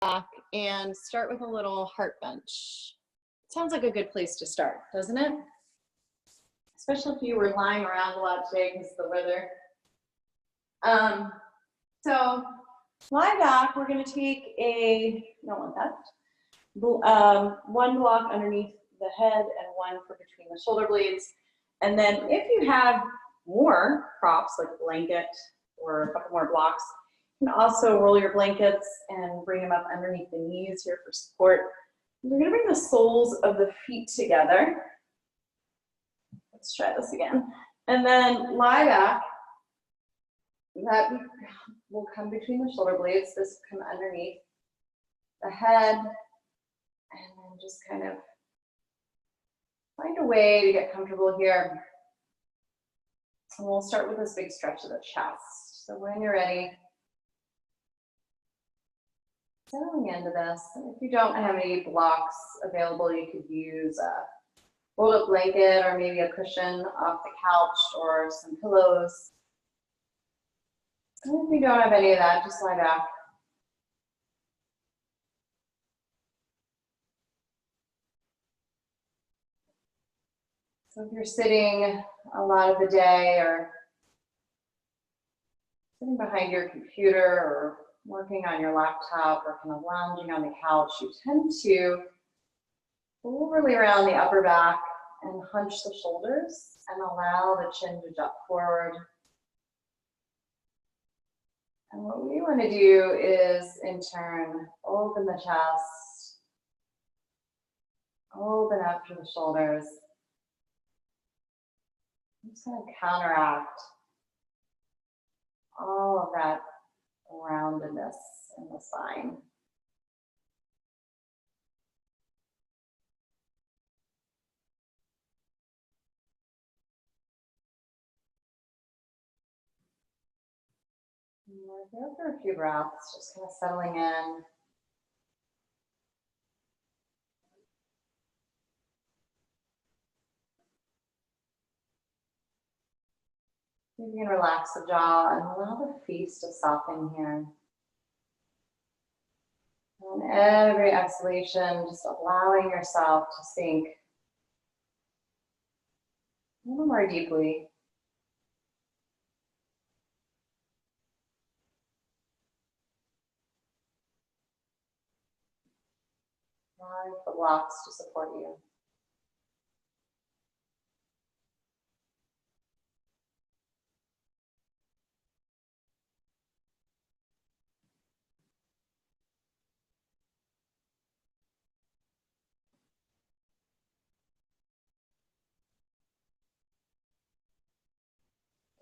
back and start with a little heart bench. Sounds like a good place to start, doesn't it? Especially if you were lying around a lot today because of the weather. So lie back. We're going to take a, you don't want that, one block underneath the head and one for between the shoulder blades. And then if you have more props like a blanket or a couple more blocks, you can also roll your blankets and bring them up underneath the knees here for support. We're going to bring the soles of the feet together. Let's try this again. And then lie back. That will come between the shoulder blades. This will come underneath the head. And then just kind of find a way to get comfortable here. And we'll start with this big stretch of the chest. So when you're ready, settling into this. If you don't have any blocks available, you could use a rolled up blanket or maybe a cushion off the couch or some pillows. And if you don't have any of that, just lie back. So if you're sitting a lot of the day or sitting behind your computer or working on your laptop or kind of lounging on the couch, you tend to pull really around the upper back and hunch the shoulders and allow the chin to jut forward. And what we want to do is, in turn, open the chest, open up through the shoulders. I'm just going to counteract all of that roundedness in the spine. We're here for a few breaths, just kind of settling in. You can relax the jaw and allow the face to soften here. On every exhalation, just allowing yourself to sink a little more deeply. Allowing the blocks to support you.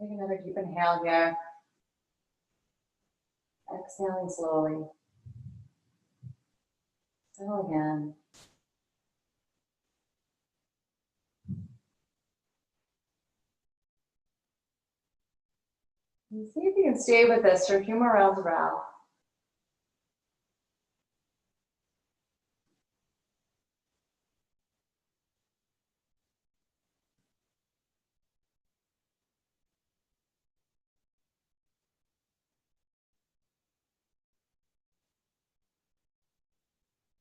Take another deep inhale here. Exhaling slowly. Settle again. And see if you can stay with this for a few more rounds of breath.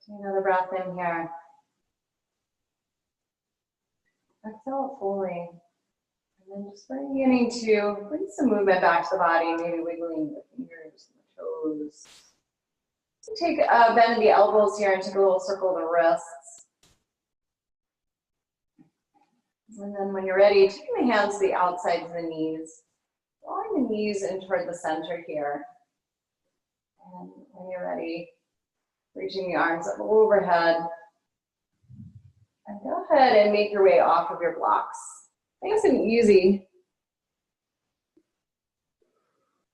Take another breath in here. Exhale fully. And then just beginning to bring some movement back to the body, maybe wiggling the fingers and the toes. So take a bend in the elbows here and take a little circle of the wrists. And then when you're ready, take the hands to the outsides of the knees, drawing the knees in toward the center here. And when you're ready, reaching the arms up overhead. And go ahead and make your way off of your blocks. Nice and easy.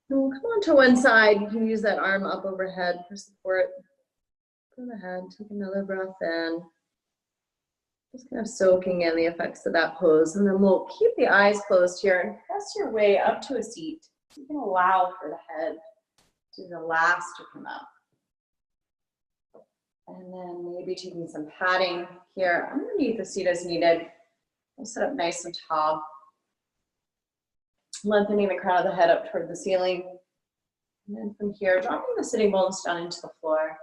And we'll come on to one side. You can use that arm up overhead for support. Go ahead, take another breath in. Just kind of soaking in the effects of that pose. And then we'll keep the eyes closed here and press your way up to a seat. You can allow for the head to relax to come up. And then maybe taking some padding here underneath the seat as needed. We'll sit up nice and tall. Lengthening the crown of the head up toward the ceiling. And then from here, dropping the sitting bones down into the floor.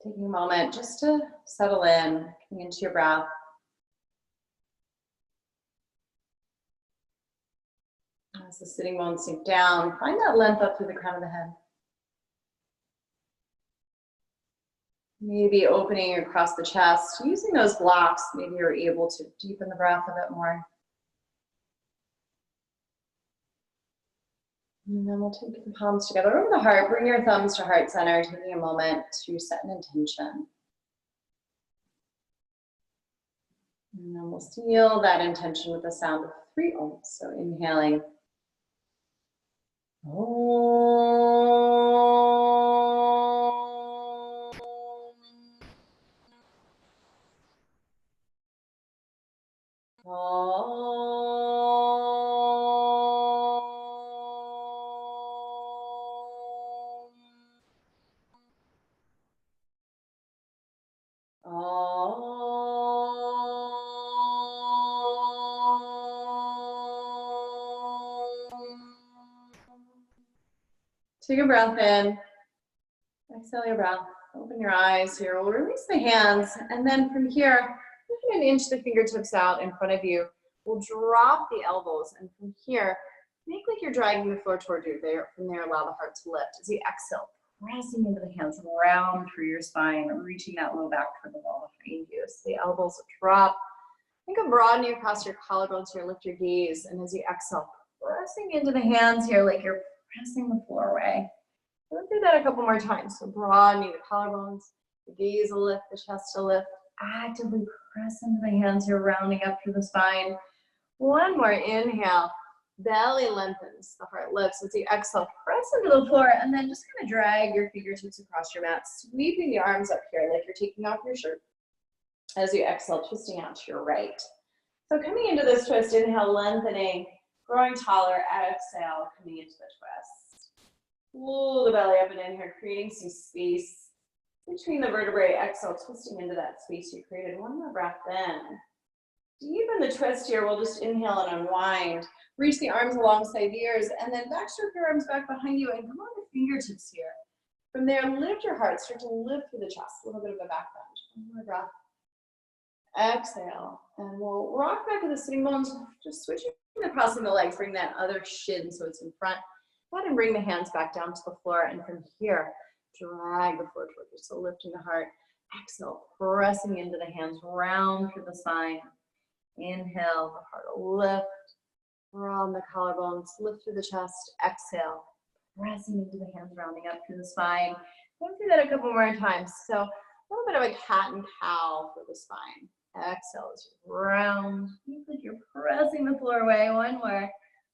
taking a moment just to settle in, coming into your breath. As the sitting bones sink down, find that length up through the crown of the head. Maybe opening across the chest, using those blocks, maybe you're able to deepen the breath a bit more. And then we'll take the palms together over the heart, bring your thumbs to heart center, taking a moment to set an intention. And then we'll seal that intention with the sound of 3 ohms. So inhaling. Take a breath in, exhale your breath, open your eyes here. We'll release the hands, and then from here, you can inch the fingertips out in front of you. We'll drop the elbows, and from here, make like you're dragging the floor toward you. From there, allow the heart to lift. As you exhale, pressing into the hands, round through your spine, reaching that low back toward the wall behind you. So the elbows drop. Think of broadening across your collarbones here, lift your gaze, and as you exhale, pressing into the hands here like you're pressing the floor away. We'll do that a couple more times. So broadening the collarbones, the gaze will lift, the chest will lift. Actively press into the hands here, rounding up through the spine. One more inhale, belly lengthens, the heart lifts. As you exhale, press into the floor, and then just kind of drag your fingertips across your mat, sweeping the arms up here like you're taking off your shirt. As you exhale, twisting out to your right. So coming into this twist, inhale, lengthening, growing taller, exhale, coming into the twist. Pull the belly up and in here, creating some space between the vertebrae. Exhale, twisting into that space you created. One more breath in. Deepen the twist here. We'll just inhale and unwind. Reach the arms alongside the ears, and then backstroke your arms back behind you and come on the fingertips here. From there, lift your heart. Start to lift through the chest. A little bit of a back bend. One more breath. Exhale, and we'll rock back to the sitting bones. Just switching the crossing the legs. Bring that other shin so it's in front. Go ahead and bring the hands back down to the floor, and from here, drag the floor toward you. So lifting the heart. Exhale, pressing into the hands, round through the spine. Inhale, the heart will lift. Round the collarbones, lift through the chest. Exhale, pressing into the hands, rounding up through the spine. Go through that a couple more times. So a little bit of a cat and cow for the spine. Exhale as you round. Feels like you're pressing the floor away. One more.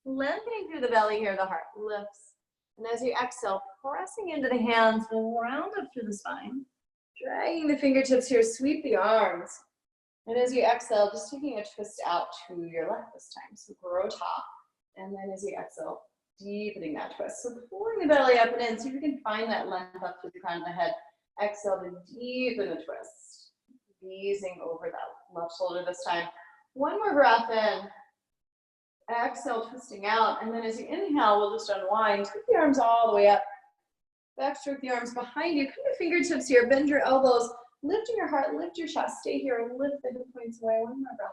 Lengthening through the belly here, the heart lifts. And as you exhale, pressing into the hands, round up through the spine. Dragging the fingertips here, sweep the arms. And as you exhale, just taking a twist out to your left this time. So grow top. And then as you exhale, deepening that twist. So pulling the belly up and in, see if you can find that length up to the crown of the head. Exhale to deepen the twist. Easing over that left shoulder this time. One more breath in. Exhale, twisting out. And then as you inhale, we'll just unwind. Take the arms all the way up. Backstroke the arms behind you. Come to fingertips here. Bend your elbows. Lifting your heart, lift your chest. Stay here and lift the hip points away. One more breath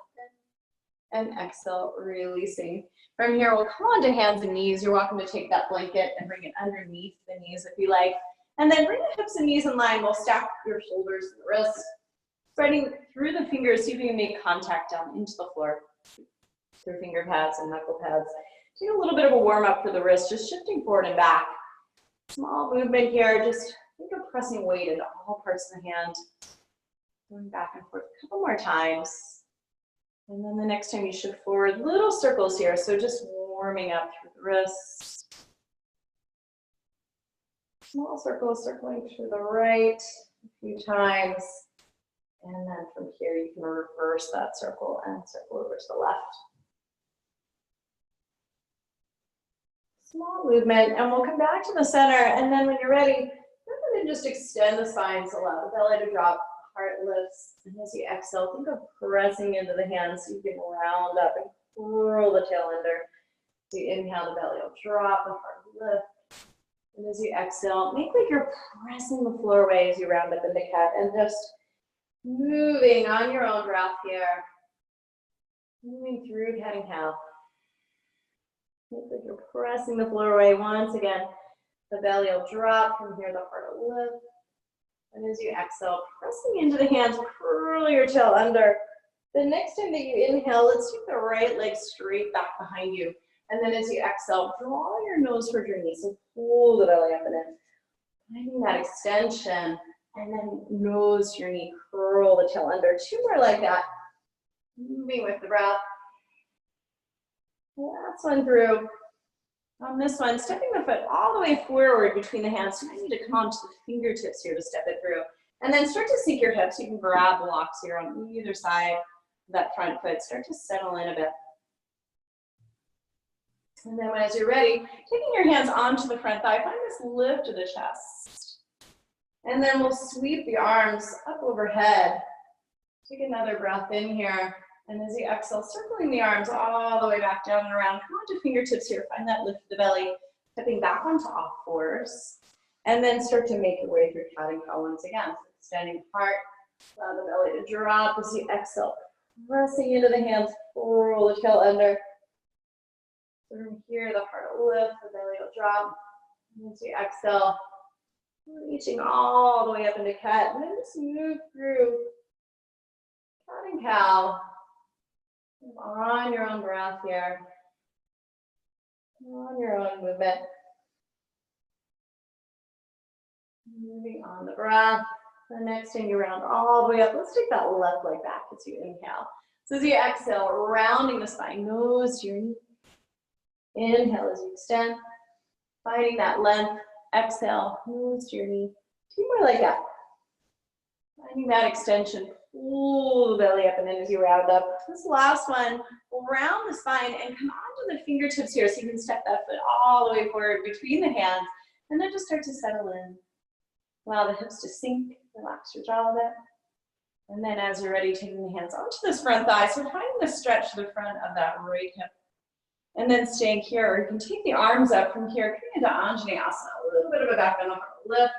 in. And exhale, releasing. From here, we'll come onto hands and knees. You're welcome to take that blanket and bring it underneath the knees if you like. And then bring the hips and knees in line. We'll stack your shoulders and the wrists. Spreading through the fingers, see if you can make contact down into the floor. Through finger pads and knuckle pads. Take a little bit of a warm up for the wrist, just shifting forward and back. Small movement here, just think of pressing weight into all parts of the hand. Going back and forth a couple more times. And then the next time you shift forward, little circles here. So just warming up through the wrists. Small circles circling through the right a few times. And then from here, you can reverse that circle and circle over to the left. Small movement, and we'll come back to the center, and then when you're ready, go ahead and just extend the spine, so allow the belly to drop, heart lifts, and as you exhale, think of pressing into the hands so you can round up and curl the tail under. As you inhale, the belly will drop, the heart will lift. And as you exhale, make like you're pressing the floor away as you round up into cat and just moving on your own breath here. Moving through cat and cow. Make like you're pressing the floor away. Once again, the belly will drop from here, the heart will lift. And as you exhale, pressing into the hands, curl your tail under. The next time that you inhale, let's take the right leg straight back behind you. And then as you exhale, draw your nose towards your knees. So pull the belly up and in. Finding that extension. And then nose to your knee, curl the tail under. 2 more like that. Moving with the breath. Last one through. On this one, stepping the foot all the way forward between the hands. So you need to come onto the fingertips here to step it through. And then start to sink your hips. You can grab blocks here on either side of that front foot. Start to settle in a bit. And then as you're ready, taking your hands onto the front thigh, find this lift of the chest. And then we'll sweep the arms up overhead. Take another breath in here. And as you exhale, circling the arms all the way back down and around. Come onto fingertips here. Find that lift of the belly. Stepping back onto all fours. And then start to make your way through cat and cow once again. So extending apart. Allow the belly to drop as you exhale. Pressing into the hands. Roll the tail under. So from here, the heart will lift. The belly will drop. And as you exhale, reaching all the way up into cat. And then just move through cat and cow. On your own breath here. On your own movement. Moving on the breath. The next time you round all the way up, let's take that left leg back as you inhale. So as you exhale, rounding the spine, nose to your knee. Inhale as you extend. Finding that length. Exhale, nose to your knee. 2 more like that. Finding that extension. Pull the belly up and in as you round up. This last one, we'll round the spine and come onto the fingertips here so you can step that foot all the way forward between the hands and then just start to settle in. Allow the hips to sink, relax your jaw a bit. And then as you're ready, taking the hands onto this front thigh. So finding the stretch to the front of that right hip. And then staying here, or you can take the arms up from here, coming into Anjaneyasana, a little bit of a back bend, lift.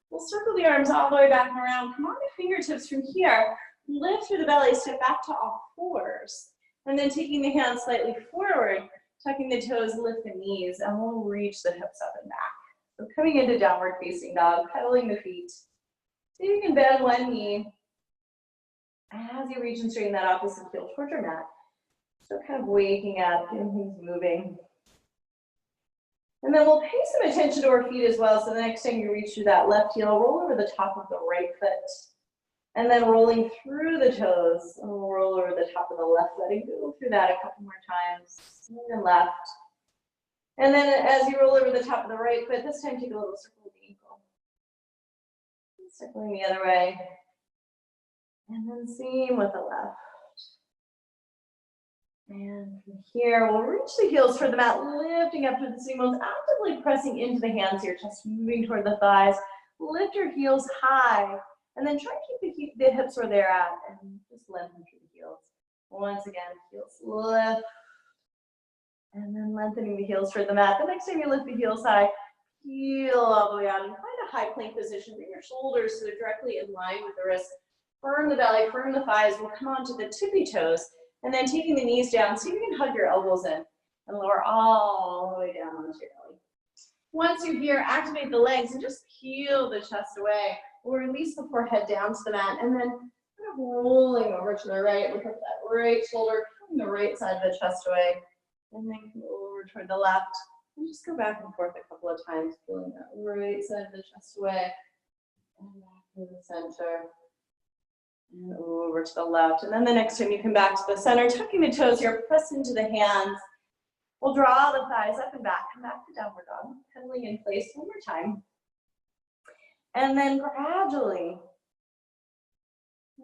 We'll circle the arms all the way back and around. Come on to fingertips from here. Lift through the belly, step back to all fours. And then taking the hands slightly forward, tucking the toes, lift the knees, and we'll reach the hips up and back. So coming into downward facing dog, pedaling the feet. So you can bend one knee. As you reach and straighten that opposite heel towards your mat. So kind of waking up, getting things moving. And then we'll pay some attention to our feet as well. So the next time you reach through that left heel, roll over the top of the right foot. And then rolling through the toes, and we'll roll over the top of the left, letting go through that a couple more times. And then left. And then as you roll over the top of the right foot, this time take a little circle of the ankle. Circling the other way. And then same with the left. And from here, we'll reach the heels toward the mat, lifting up to the sitting bones, actively pressing into the hands here, just moving toward the thighs. Lift your heels high, and then try to keep the hips where they're at, and just lengthen through the heels. Once again, heels lift, and then lengthening the heels toward the mat. The next time you lift the heels high, heel all the way out, and find a high plank position. Bring your shoulders so they're directly in line with the wrists. Firm the belly, firm the thighs. We'll come onto the tippy toes. And then taking the knees down, see if you can hug your elbows in and lower all the way down onto your belly. Once you're here, activate the legs and just peel the chest away. We'll release the forehead down to the mat and then kind of rolling over to the right. Look up that right shoulder, pulling the right side of the chest away. And then come over toward the left. And just go back and forth a couple of times, pulling that right side of the chest away. And back to the center. And over to the left. And then the next time you come back to the center, tucking the toes here, press into the hands. We'll draw the thighs up and back. Come back to downward dog. Pedaling in place one more time. And then gradually,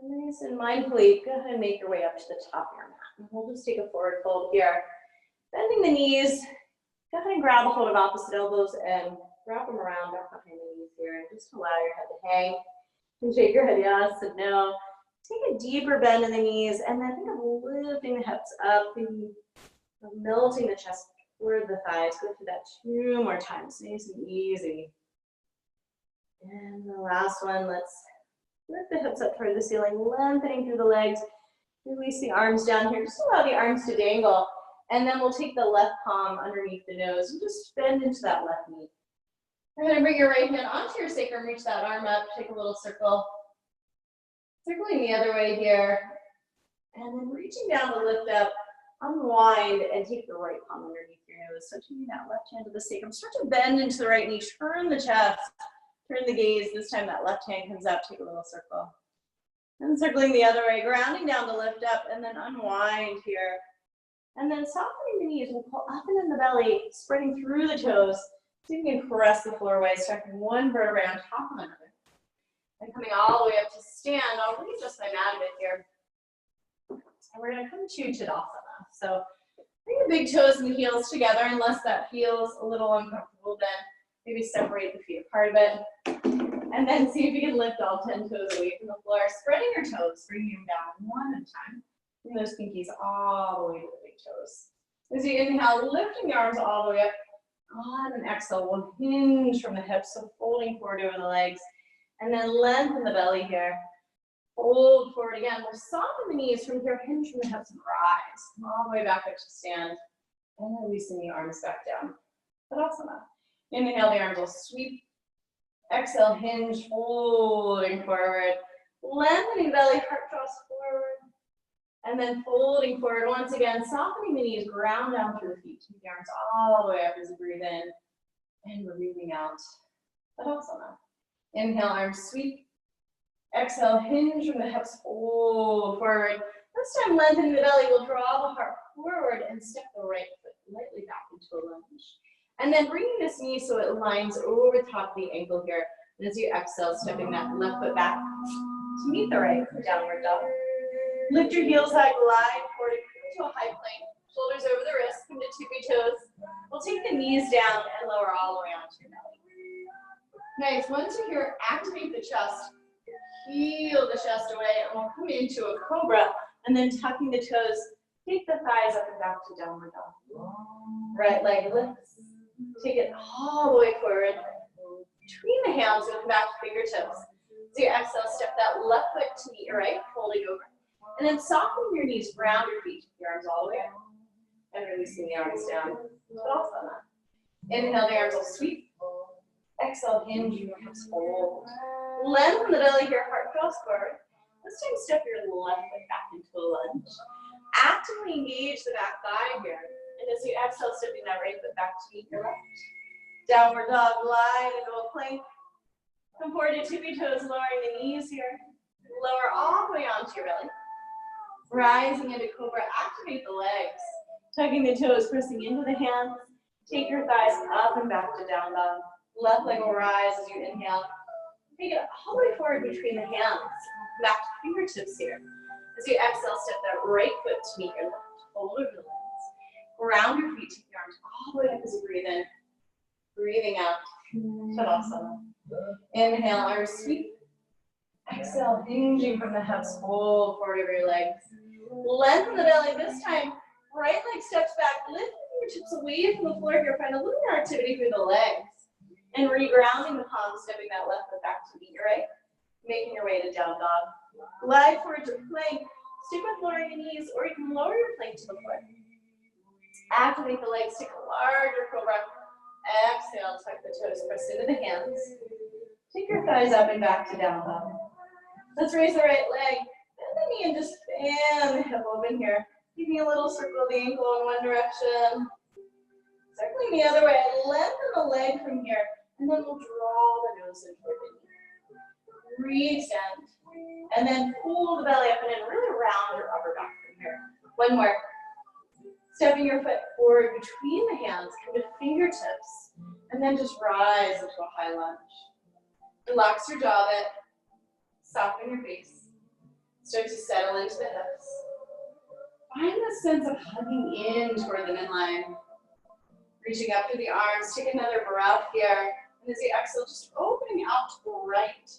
nice and mindfully, go ahead and make your way up to the top of your mat. And we'll just take a forward fold here. Bending the knees. Go ahead and grab a hold of opposite elbows and wrap them around back behind the knees here. And just allow your head to hang. You can shake your head yes and no. Take a deeper bend in the knees and then think of lifting the hips up, maybe melting the chest toward the thighs. Go through that 2 more times, nice and easy. And the last one, let's lift the hips up toward the ceiling, lengthening through the legs. Release the arms down here. Just allow the arms to dangle. And then we'll take the left palm underneath the nose and just bend into that left knee. You're going to bring your right hand onto your sacrum, reach that arm up, take a little circle. Circling the other way here. And then reaching down to lift up, unwind, and take the right palm underneath your nose. So taking that left hand to the sacrum. Start to bend into the right knee, turn the chest, turn the gaze. This time that left hand comes up, take a little circle. And circling the other way, grounding down to lift up, and then unwind here. And then softening the knees, we'll pull up and in the belly, spreading through the toes. So you can press the floor away, stretching one vertebrae on top of another. And coming all the way up to stand, I'll readjust my mat a bit here. And we're going to come to Tadasana. So bring the big toes and the heels together, unless that feels a little uncomfortable, then maybe separate the feet apart a bit. And then see if you can lift all 10 toes away from the floor. Spreading your toes, bringing them down one at a time. Bring those pinkies all the way to the big toes. As you inhale, lifting the arms all the way up. On an exhale, we'll hinge from the hips, so folding forward over the legs. And then lengthen the belly here. Fold forward again. We'll soften the knees from here, hinge from the hips and rise. Come all the way back up to stand. And releasing the arms back down. Tadasana. Inhale, the arms will sweep. Exhale, hinge, folding forward. Lengthening the belly, heart draws forward. And then folding forward once again, softening the knees, ground down through the feet. Take the arms all the way up as you breathe in. And breathing out. Tadasana. Inhale, arms sweep. Exhale, hinge from the hips, fold forward. This time, lengthening the belly, we'll draw the heart forward and step the right foot lightly back into a lunge. And then bringing this knee so it lines over the top of the ankle here. And as you exhale, stepping that left foot back to meet the right for downward dog. Lift your heels high, glide forward to a high plank. Shoulders over the wrists, come to tippy toes. We'll take the knees down and lower all the way onto your belly. Nice, once you're here, activate the chest. Heel the chest away, and we'll come into a cobra, and then tucking the toes, take the thighs up and back to downward dog. Right leg lifts. Take it all the way forward. Between the hands, you'll come back to fingertips. So you exhale, step that left foot to meet your right, folding over. And then soften your knees, ground your feet, your arms all the way up. And releasing the arms down. Tadasana. Inhale, the arms will sweep. Exhale, hinge your hips, fold. Lengthen the belly here, heart draws forward. This time, step your left foot back into a lunge. Actively engage the back thigh here. And as you exhale, stepping that right foot back to meet your left. Downward dog, glide into a plank. Come forward to tippy toes, lowering the knees here. Lower all the way onto your belly. Rising into cobra, activate the legs. Tugging the toes, pressing into the hands. Take your thighs up and back to down dog. Left leg will rise as you inhale. Take it all the way forward between the hands. Back to fingertips here. As you exhale, step that right foot to meet your left. Fold over the legs. Ground your feet, take your arms all the way up as you breathe in. Breathing out. Tadasana. Inhale, arms sweep. Exhale, hinging from the hips, fold forward over your legs. Lengthen the belly. This time, right leg steps back. Lift your fingertips away from the floor here. Find a little more activity through the legs. And regrounding the palms, stepping that left foot back to meet your right. Making your way to down dog. Glide forward to plank. Stick with lowering the knees, or you can lower your plank to the floor. Activate the legs, take a larger cobra. Exhale, tuck the toes, press into the hands. Take your thighs up and back to down dog. Let's raise the right leg. Bend the knee and just fan the hip open here. Keeping a little circle of the ankle in one direction. Circling the other way. Lengthen the leg from here. And then we'll draw the nose in toward the knee. Re-extend. And then pull the belly up and in. Really round your upper back from here. One more. Stepping your foot forward between the hands, come to fingertips, and then just rise into a high lunge. Relax your jaw a bit. Soften your face. Start to settle into the hips. Find this sense of hugging in toward the midline. Reaching up through the arms. Take another breath here. And as you exhale, just opening out to the right.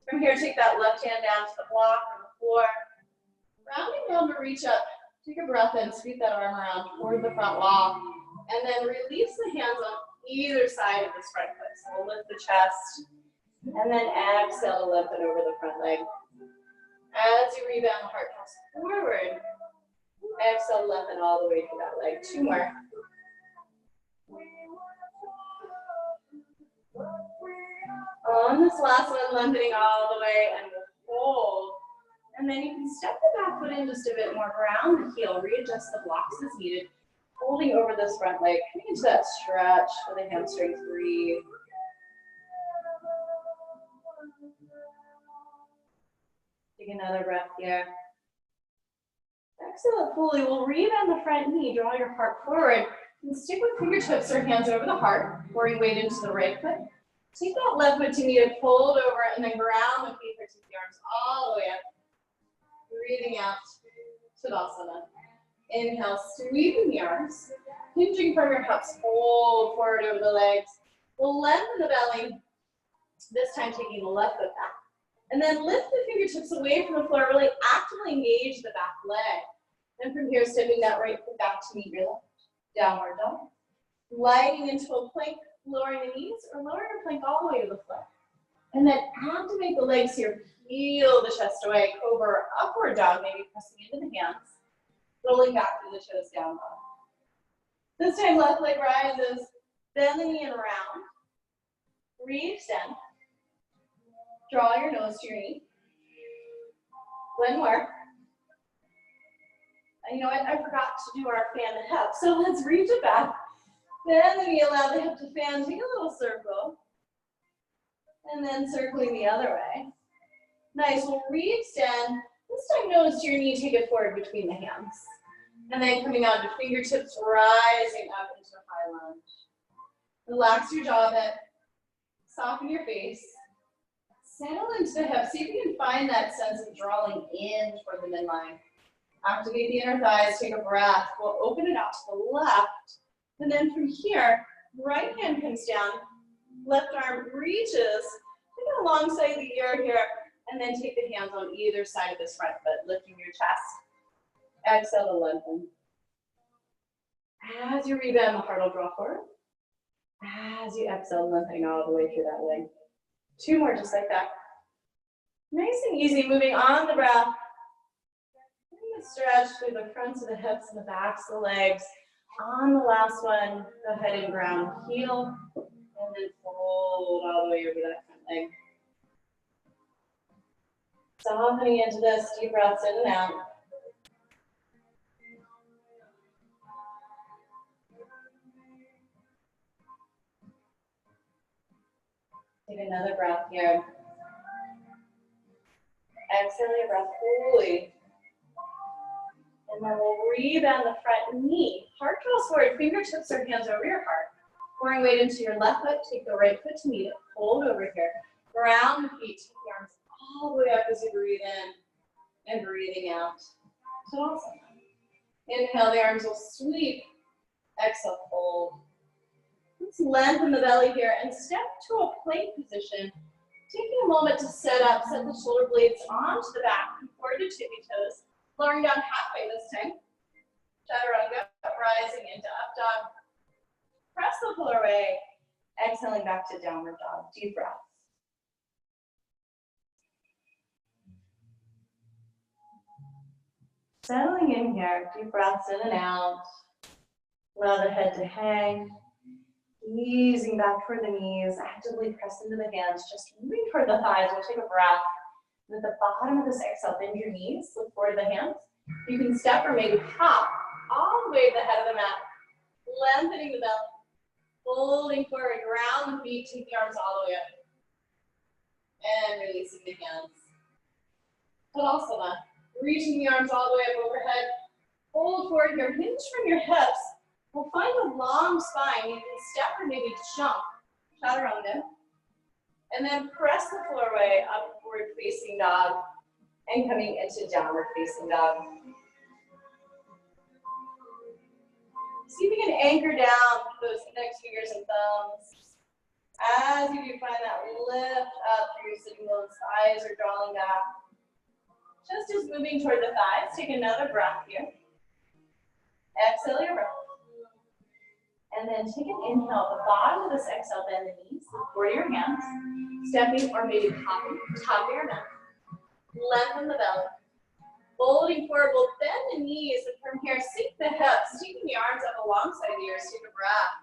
From here, take that left hand down to the block or the floor. Rounding down to reach up. Take a breath in, sweep that arm around toward the front wall. And then release the hands on either side of this front foot. So we'll lift the chest, and then exhale to lengthen over the front leg. As you rebound, the heart comes forward. Exhale to lengthen all the way through that leg. 2 more. On this last one, lengthening all the way, and we'll hold. And then you can step the back foot in just a bit more, ground the heel, readjust the blocks as needed, holding over this front leg, coming into that stretch for the hamstrings. Breathe. Take another breath here. Exhale fully. We'll rebound the front knee, draw your heart forward, and stick with fingertips or hands over the heart, pouring weight into the right foot. Take that left foot to meet it, fold over, and then ground the feet or take the arms all the way up. Breathing out, Tadasana. Inhale, sweeping the arms, hinging from your hips, fold forward over the legs. We'll lengthen the belly, this time taking the left foot back. And then lift the fingertips away from the floor, really actively engage the back leg. And from here, stepping that right foot back to meet your left. Downward dog. Gliding into a plank, lowering the knees, or lowering your plank all the way to the floor. And then activate the legs here. Peel the chest away. Cobra or upward dog, maybe pressing into the hands. Rolling back through the toes, down dog. This time, left leg rises. Bend the knee and round. Re-extend. Draw your nose to your knee. One more. And you know what? I forgot to do our fan the hip. So let's reach it back. Bend the knee, allow the hip to fan. Take a little circle. And then circling the other way. Nice. We'll re-extend. This time, nose to your knee. Take it forward between the hands. And then coming out to fingertips, rising up into a high lunge. Relax your jaw a bit. Soften your face. Settle into the hips. See if you can find that sense of drawing in toward the midline. Activate the inner thighs. Take a breath. We'll open it out to the left. And then from here, right hand comes down. Left arm reaches. Take it alongside the ear here. And then take the hands on either side of this front foot, lifting your chest. Exhale to lengthen. As you rebound, the heart will draw forward. As you exhale, lengthening all the way through that leg. 2 more just like that. Nice and easy, moving on the breath. Getting a stretch through the fronts of the hips and the backs of the legs. On the last one, go ahead and ground heel, and then fold all the way over that front leg. Softening into this, deep breaths in and out. Take another breath here. Exhale your breath fully. And then we'll rebound the front knee. Heart draws forward, fingertips or hands over your heart. Pouring weight into your left foot, take the right foot to meet it. Fold over here. Ground the feet, take the arms all the way up as you breathe in and breathing out. Tadasana. Inhale, the arms will sweep. Exhale, fold. Let's lengthen the belly here and step to a plank position. Taking a moment to set up, set the shoulder blades onto the back, forward to tippy toes. Lowering down halfway this time. Chaturanga, rising into up dog. Press the floor away. Exhaling back to downward dog. Deep breaths. Settling in here, deep breaths in and out. Allow the head to hang. Easing back toward the knees, actively press into the hands, just moving toward the thighs. We'll take a breath. And at the bottom of this exhale, bend your knees, look forward to the hands. You can step or maybe hop all the way to the head of the mat, lengthening the belly, folding forward, ground the feet, take the arms all the way up. And releasing the hands. Tadasana, reaching the arms all the way up overhead. Fold forward here, hinge from your hips. We'll find a long spine. You can step or maybe jump. Chaturanga. And then press the floor away, upward facing dog. And coming into downward facing dog. See if you can anchor down those index fingers and thumbs. As you do, find that lift up through your sitting bones. Thighs are drawing back. Just as moving toward the thighs, take another breath here. Exhale your breath. And then take an inhale. At the bottom of this exhale, bend the knees, look your hands, stepping or maybe popping, top of your mat. Lengthen the belly. Folding forward, we'll bend the knees, and from here, sink the hips, taking the arms up alongside the ears, take a breath.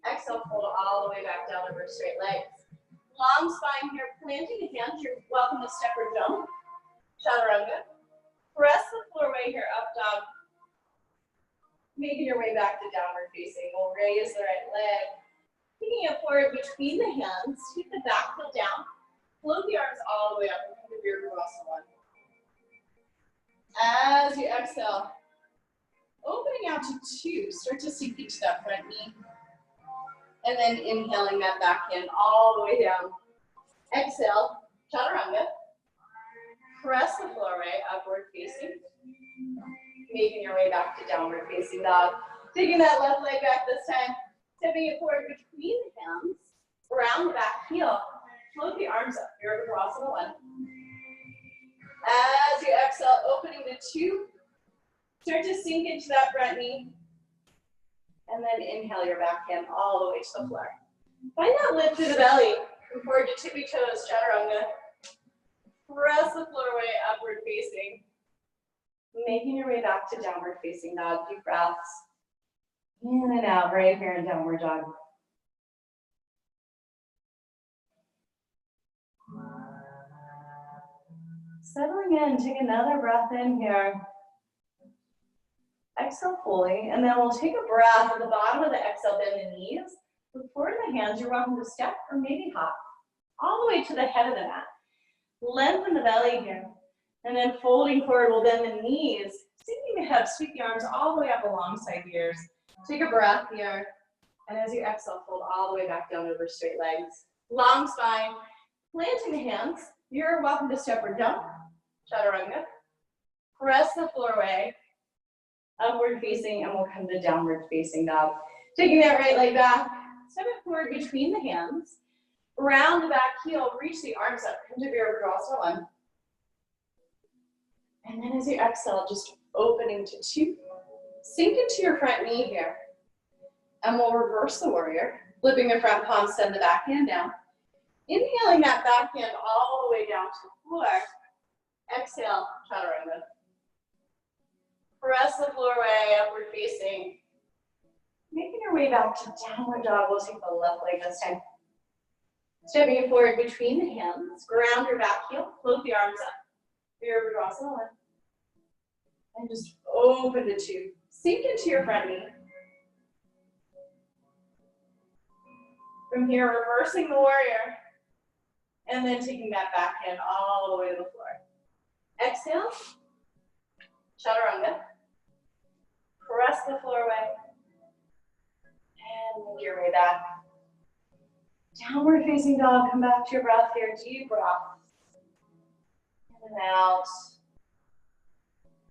Exhale, fold all the way back down over straight legs. Long spine here, planting the hands, you're welcome to step or jump. Chaturanga. Press the floor way here, up dog. Making your way back to downward facing. We'll raise the right leg. Taking it forward between the hands, keep the back heel down. Float the arms all the way up into Virabhadrasana. As you exhale, opening out to two, start to sink into that front knee. And then inhaling that back in all the way down. Exhale, chaturanga. Press the floor away, upward facing. Making your way back to downward facing dog. Taking that left leg back this time. Stepping it forward between the hands, around the back heel. Float the arms up, Virabhadrasana 1. As you exhale, opening to 2. Start to sink into that front knee. And then inhale your back hand all the way to the floor. Find that lift through the belly. Come forward to tippy toes, chaturanga. Press the floor away, upward facing. Making your way back to downward facing dog. Deep breaths. In and out, right here in downward dog. Settling in, take another breath in here. Exhale fully, and then we'll take a breath at the bottom of the exhale, bend the knees. Look forward in the hands, you're welcome to step or maybe hop. All the way to the head of the mat. Lengthen the belly here. And then folding forward, we'll bend the knees. Sinking the hips, sweep the arms all the way up alongside the ears. Take a breath here. And as you exhale, fold all the way back down over straight legs. Long spine. Planting the hands. You're welcome to step or jump. Chaturanga. Press the floor away. Upward facing, and we'll come to downward facing dog. Taking that right leg back. Step it forward between the hands. Round the back heel, reach the arms up. Come to Virabhadrasana 1. And then as you exhale, just opening to 2. Sink into your front knee here. And we'll reverse the warrior. Flipping the front palm, send the back hand down. Inhaling that back hand all the way down to the floor. Exhale, chaturanga. Press the floor away, upward facing. Making your way back to downward dog. We'll take the left leg this time. Stepping it forward between the hands. Ground your back heel. Float the arms up. Virabhadrasana 1. And just open to 2. Sink into your front knee. From here, reversing the warrior. And then taking that back hand all the way to the floor. Exhale. Chaturanga. Press the floor away. And make your way back. Downward facing dog. Come back to your breath here. Deep breath. In and out.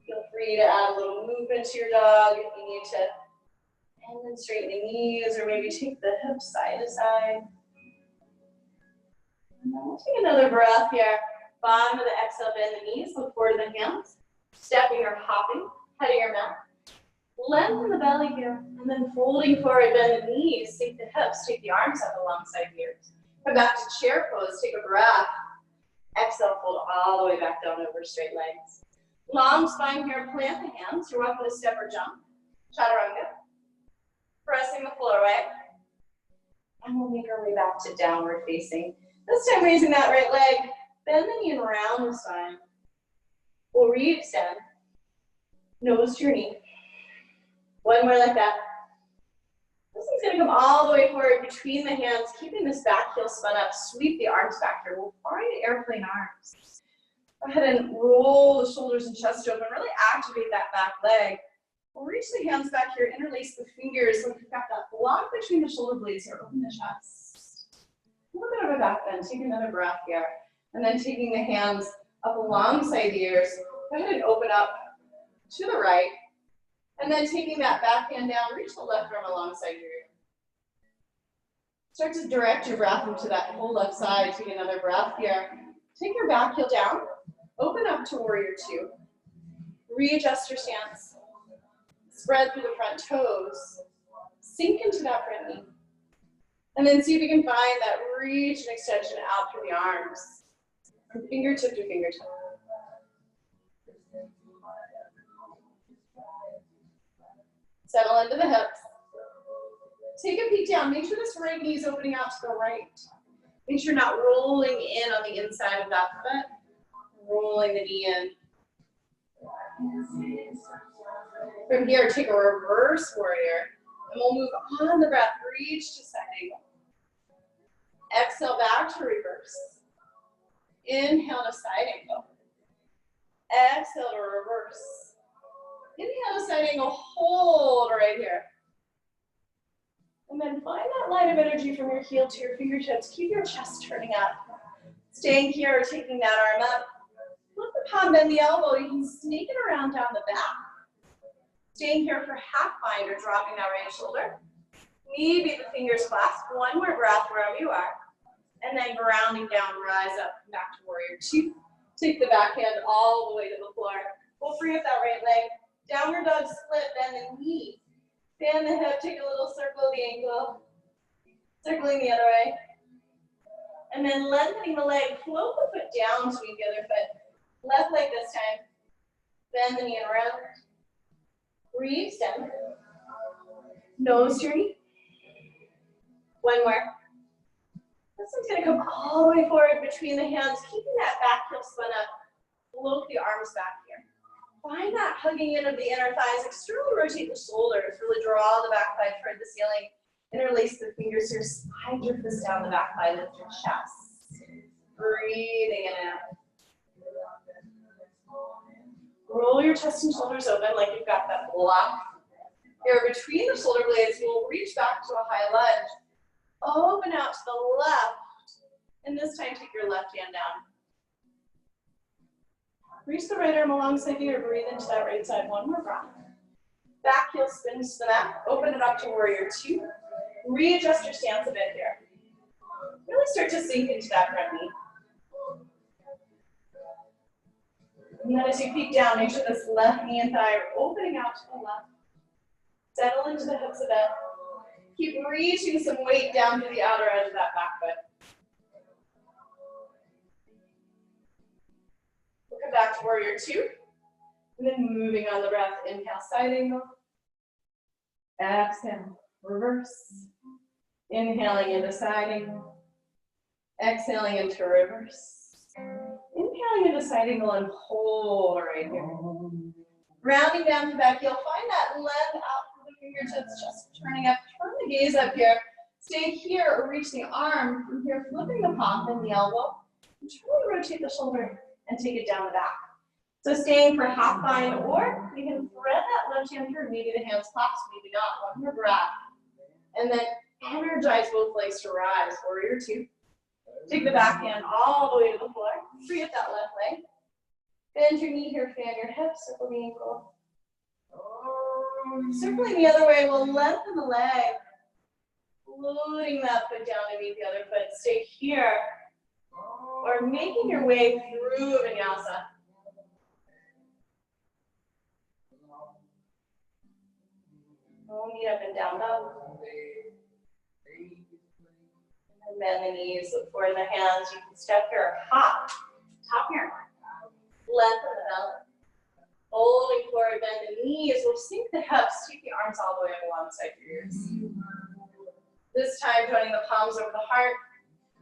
Feel free to add a little movement to your dog if you need to. And then straighten the knees or maybe take the hips side to side. And then we'll take another breath here. Bottom of the exhale, bend the knees. Look forward to the hands. Stepping or hopping, head of your mat. Lengthen the belly here, and then folding forward, bend the knees, sink the hips, take the arms up alongside the ears. Come back to chair pose, take a breath. Exhale, fold all the way back down over straight legs. Long spine here, plant the hands. You're welcome to step or jump. Chaturanga. Pressing the floor away. And we'll make our way back to downward facing. This time raising that right leg, bend the knee and round the spine. We'll re-extend, nose to your knee. One more like that. This one's gonna come all the way forward between the hands, keeping this back heel spun up. Sweep the arms back here. We'll find airplane arms. Go ahead and roll the shoulders and chest open. Really activate that back leg. We'll reach the hands back here, interlace the fingers. Like we've got that block between the shoulder blades here. Open the chest. A little bit of a back bend. Take another breath here. And then taking the hands up alongside the ears. Go ahead and open up to the right. And then taking that back hand down, reach the left arm alongside your ear. Start to direct your breath into that whole left side. Take another breath here. Take your back heel down. Open up to warrior 2. Readjust your stance. Spread through the front toes. Sink into that front knee. And then see if you can find that reach and extension out through the arms. From fingertip to fingertip. Settle into the hips. Take a peek down. Make sure this right knee is opening out to the right. Make sure you're not rolling in on the inside of that foot. Rolling the knee in. From here, take a reverse warrior. And we'll move on the breath. Reach to side angle. Exhale back to reverse. Inhale to side angle. Exhale to reverse. Inhale to side angle. Hold right here. And then find that line of energy from your heel to your fingertips. Keep your chest turning up. Staying here or taking that arm up. Flip the palm, bend the elbow. You can snake it around down the back. Staying here for half bind or dropping that right shoulder. Maybe the fingers clasp. One more breath wherever you are. And then grounding down, rise up, back to warrior two. Take the back hand all the way to the floor. We'll free up that right leg. Downward dog split, bend the knee. Bend the hip, take a little circle of the ankle. Circling the other way. And then lengthening the leg, float the foot down to meet the other foot. Left leg this time. Bend the knee and around. Re-extend. Nose to your knee. One more. This one's going to come all the way forward between the hands, keeping that back heel spun up. Float the arms back here. Find that hugging in of the inner thighs. Externally rotate the shoulders. Really draw the back thigh toward the ceiling. Interlace the fingers here. Slide your fist down the back thigh. Lift your chest. Breathing in and out. Roll your chest and shoulders open like you've got that block. Here between the shoulder blades, you'll reach back to a high lunge. Open out to the left. And this time, take your left hand down. Reach the right arm alongside you or breathe into that right side. One more breath. Back heel spins to the mat. Open it up to warrior two. Readjust your stance a bit here. Really start to sink into that front knee. And then as you peek down, make sure this left knee and thigh are opening out to the left. Settle into the hips a bit. Keep reaching some weight down to the outer edge of that back foot. We'll come back to warrior two. And then moving on the breath, inhale, side angle. Exhale, reverse. Inhaling into side angle. Exhaling into reverse. Inhaling into side angle and hold right here. Rounding down to back heel, find that length out through the fingertips, just turning up. Turn the gaze up here. Stay here or reach the arm. From here, flipping the palm and the elbow. And truly rotate the shoulder and take it down the back. So staying for half bind, or you can thread that left hand through. Maybe the hands clasp, maybe not. One more breath. And then energize both legs to rise. Warrior two. Take the back hand all the way to the floor. Free up that left leg. Bend your knee here, fan your hips, circle the ankle. Circling the other way, we'll lengthen the leg. Floating that foot down to meet the other foot. Stay here. Or making your way through vinyasa. Knee up and down dog. And bend the knees, look forward the hands. You can step here, hop, top here. Lengthen the belly. Holding forward, bend the knees. We'll sink the hips, take the arms all the way up alongside your ears. This time, joining the palms over the heart.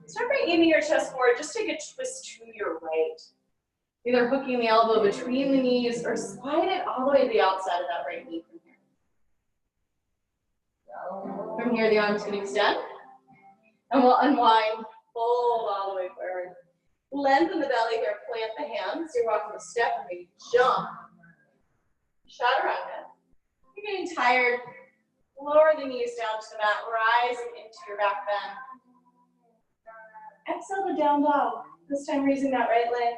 Start by aiming your chest forward. Just take a twist to your right. Either hooking the elbow between the knees or slide it all the way to the outside of that right knee from here. From here, the arms can extend. And we'll unwind, fold all the way forward. Lengthen the belly here, plant the hands. You're welcome to step and maybe jump. Chaturanga. You're getting tired. Lower the knees down to the mat, rising into your back bend. Exhale to down dog. This time raising that right leg.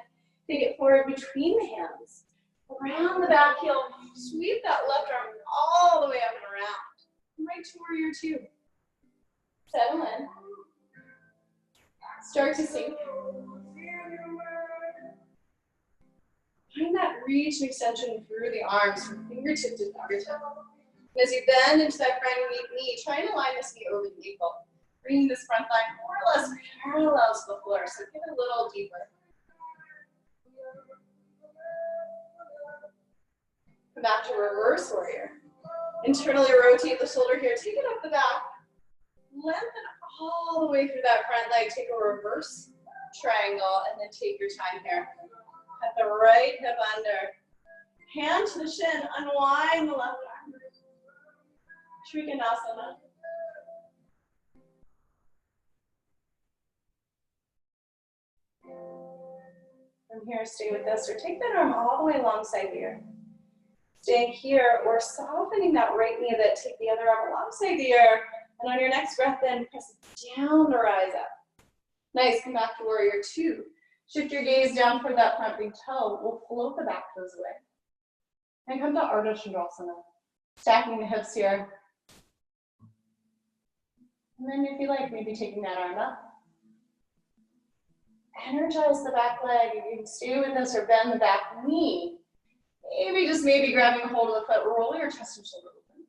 Take it forward between the hands. Around the back heel. Sweep that left arm all the way up and around. Right to warrior two. Settle in. Start to sink. Find that reach and extension through the arms from fingertip to fingertip. As you bend into that front knee, try and align this knee over the ankle. Bringing this front leg more or less parallel to the floor, so get a little deeper. Come back to reverse warrior. Internally rotate the shoulder here, take it up the back. Lengthen all the way through that front leg, take a reverse triangle, and then take your time here. Cut the right hip under. Hand to the shin, unwind the left arm. Trikonasana. From here, stay with this, or take that arm all the way alongside here. Staying here, or softening that right knee a bit, take the other arm alongside the ear, and on your next breath in, press down to rise up. Nice, come back to warrior two. Shift your gaze down toward that front big toe. We'll float the back toes away. And come to Ardha Chandrasana. Stacking the hips here. And then if you like, maybe taking that arm up. Energize the back leg. You can stay with this or bend the back knee. Maybe, just maybe grabbing a hold of the foot. Roll your chest and shoulder open.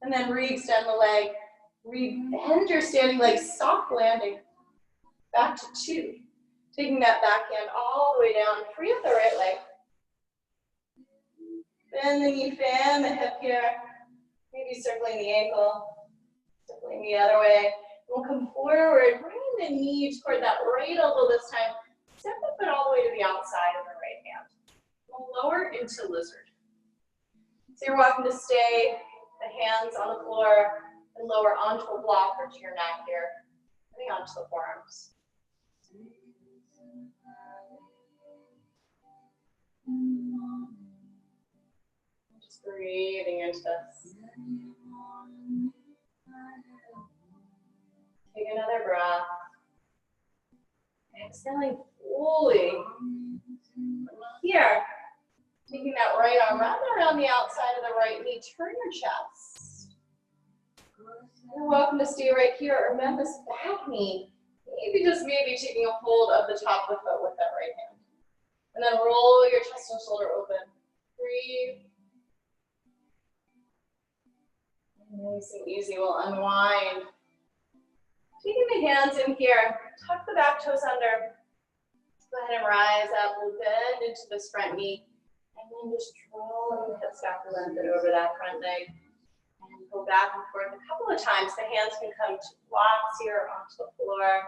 And then re-extend the leg. Re-bend your standing leg, soft landing. Back to two. Taking that back hand all the way down. Free up the right leg. Bend the knee, fan the hip here. Maybe circling the ankle. Circling the other way. We'll come forward, bring the knee toward that right elbow this time. Step the foot all the way to the outside of the right hand. We'll lower into lizard. So you're welcome to stay, the hands on the floor, and lower onto a block or to your mat here, coming onto the forearms. Just breathing into this. Take another breath. Exhaling fully. Here, taking that right arm, wrap it around the outside of the right knee, turn your chest. You're welcome to stay right here or bend this back knee. Maybe just maybe taking a hold of the top of the foot with that right hand. And then roll your chest and shoulder open. Breathe. Nice and easy, we'll unwind. Taking the hands in here, tuck the back toes under. Go ahead and rise up, we'll bend into this front knee. And then just draw the hips back and lengthen over that front leg. And go back and forth a couple of times. The hands can come to blocks here onto the floor.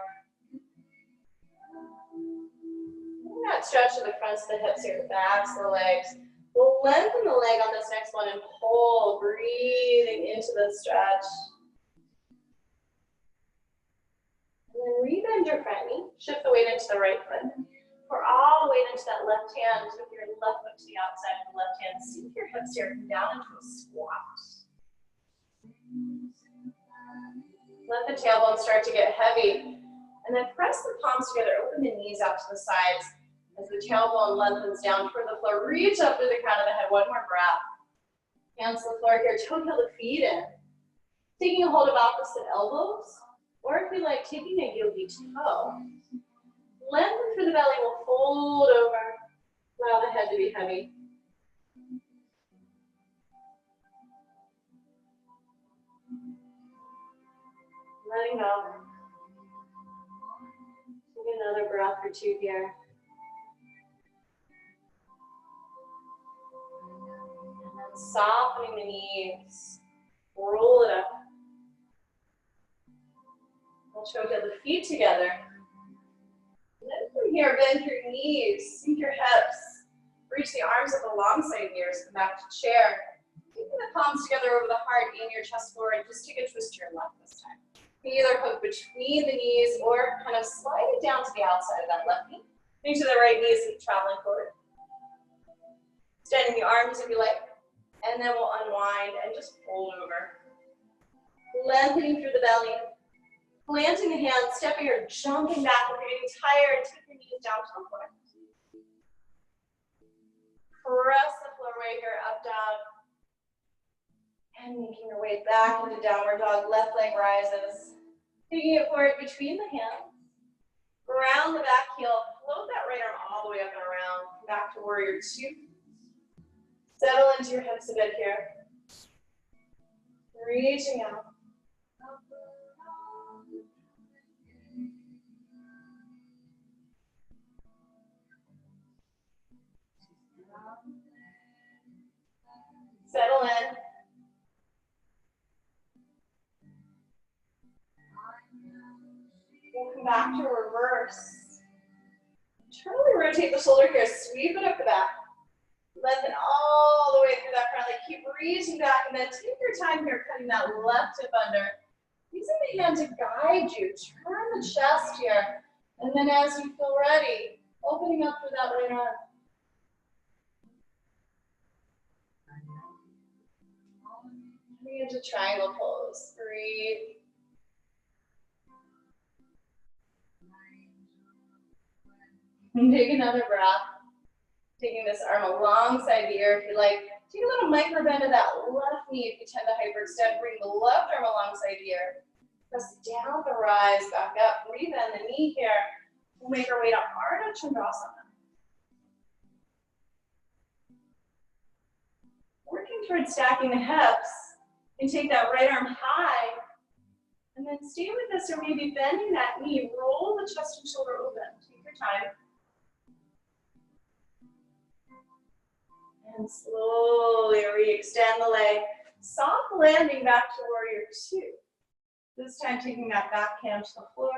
That stretch of the fronts of the hips here, the backs of the legs. We'll lengthen the leg on this next one and pull, breathing into the stretch. And then rebend your front knee, shift the weight into the right foot. Pour all the weight into that left hand with your left foot to the outside of the left hand. Sink your hips here, come down into a squat. Let the tailbone start to get heavy. And then press the palms together, open the knees out to the sides. As the tailbone lengthens down toward the floor, reach up through the crown of the head, one more breath. Hands to the floor here, toe heel the feet in. Taking a hold of opposite elbows, or if you like, taking a yogi toe. Lengthen through the belly, we'll fold over. Allow the head to be heavy. Letting go. Take another breath or two here. And then softening the knees. Roll it up. We'll choke the feet together. Then from here, bend your knees, sink your hips. Reach the arms up alongside the ears. Come back to chair. Taking the palms together over the heart and your chest forward. Just take a twist to your left this time. You can either hook between the knees or kind of slide it down to the outside of that left knee. Into the right knee, so traveling forward. Extending the arms if you like. And then we'll unwind and just fold over. Lengthening through the belly. Planting the hands, stepping or jumping back. If you're getting tired, take your knees down to the floor. Press the floor right here, up, down. And making your way back into downward dog. Left leg rises. Taking it forward between the hands. Ground the back heel. Float that right arm all the way up and around. Back to warrior two. Settle into your hips a bit here. Reaching out. Settle in. We'll come back to reverse. Internally rotate the shoulder here, sweep it up the back. Lengthen all the way through that front leg. Keep reaching back and then take your time here, cutting that left hip under. Using the hand to guide you. Turn the chest here. And then as you feel ready, opening up through that right arm. Coming into triangle pose. Breathe. And take another breath. Taking this arm alongside the ear if you like. Take a little micro bend of that left knee if you tend to hyperextend. Bring the left arm alongside the ear. Press down the rise, back up. Rebend the knee here. We'll make our way to Ardha Chandrasana. Working towards stacking the hips. You can take that right arm high. And then stay with this, or maybe bending that knee. Roll the chest and shoulder open. Take your time. And slowly re-extend the leg. Soft landing back to warrior two. This time taking that back hand to the floor.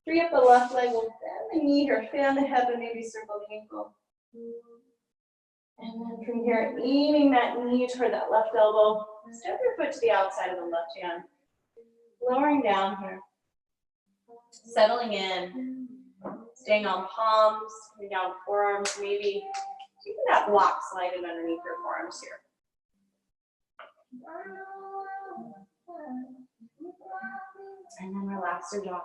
Free up the left leg. We'll bend the knee or fan the hip and maybe circle the ankle. And then from here, aiming that knee toward that left elbow. Step your foot to the outside of the left hand. Lowering down here. Settling in. Staying on palms, coming down forearms, maybe keeping that block slided underneath your forearms here. And then relax your jaw.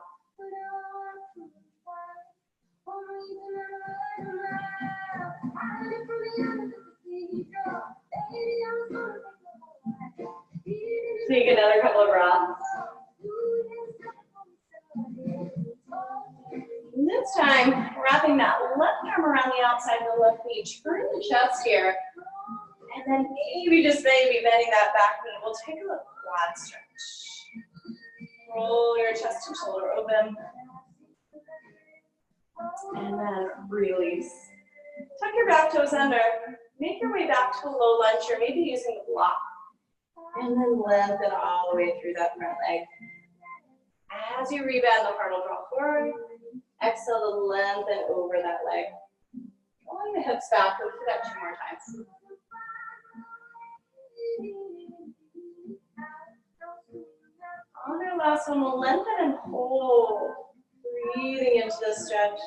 Take another couple of breaths. And this time, wrapping that left arm around the outside of the left knee. Turn the chest here. And then maybe, just maybe, bending that back knee. We'll take a little quad stretch. Roll your chest and shoulder open. And then release. Tuck your back toes under. Make your way back to a low lunge, or maybe using the block. And then lengthen all the way through that front leg. As you rebend, the heart will draw forward. Exhale to lengthen over that leg. Drawing the hips back. We'll do that 2 more times. On our last one, we'll lengthen and hold. Breathing into the stretch.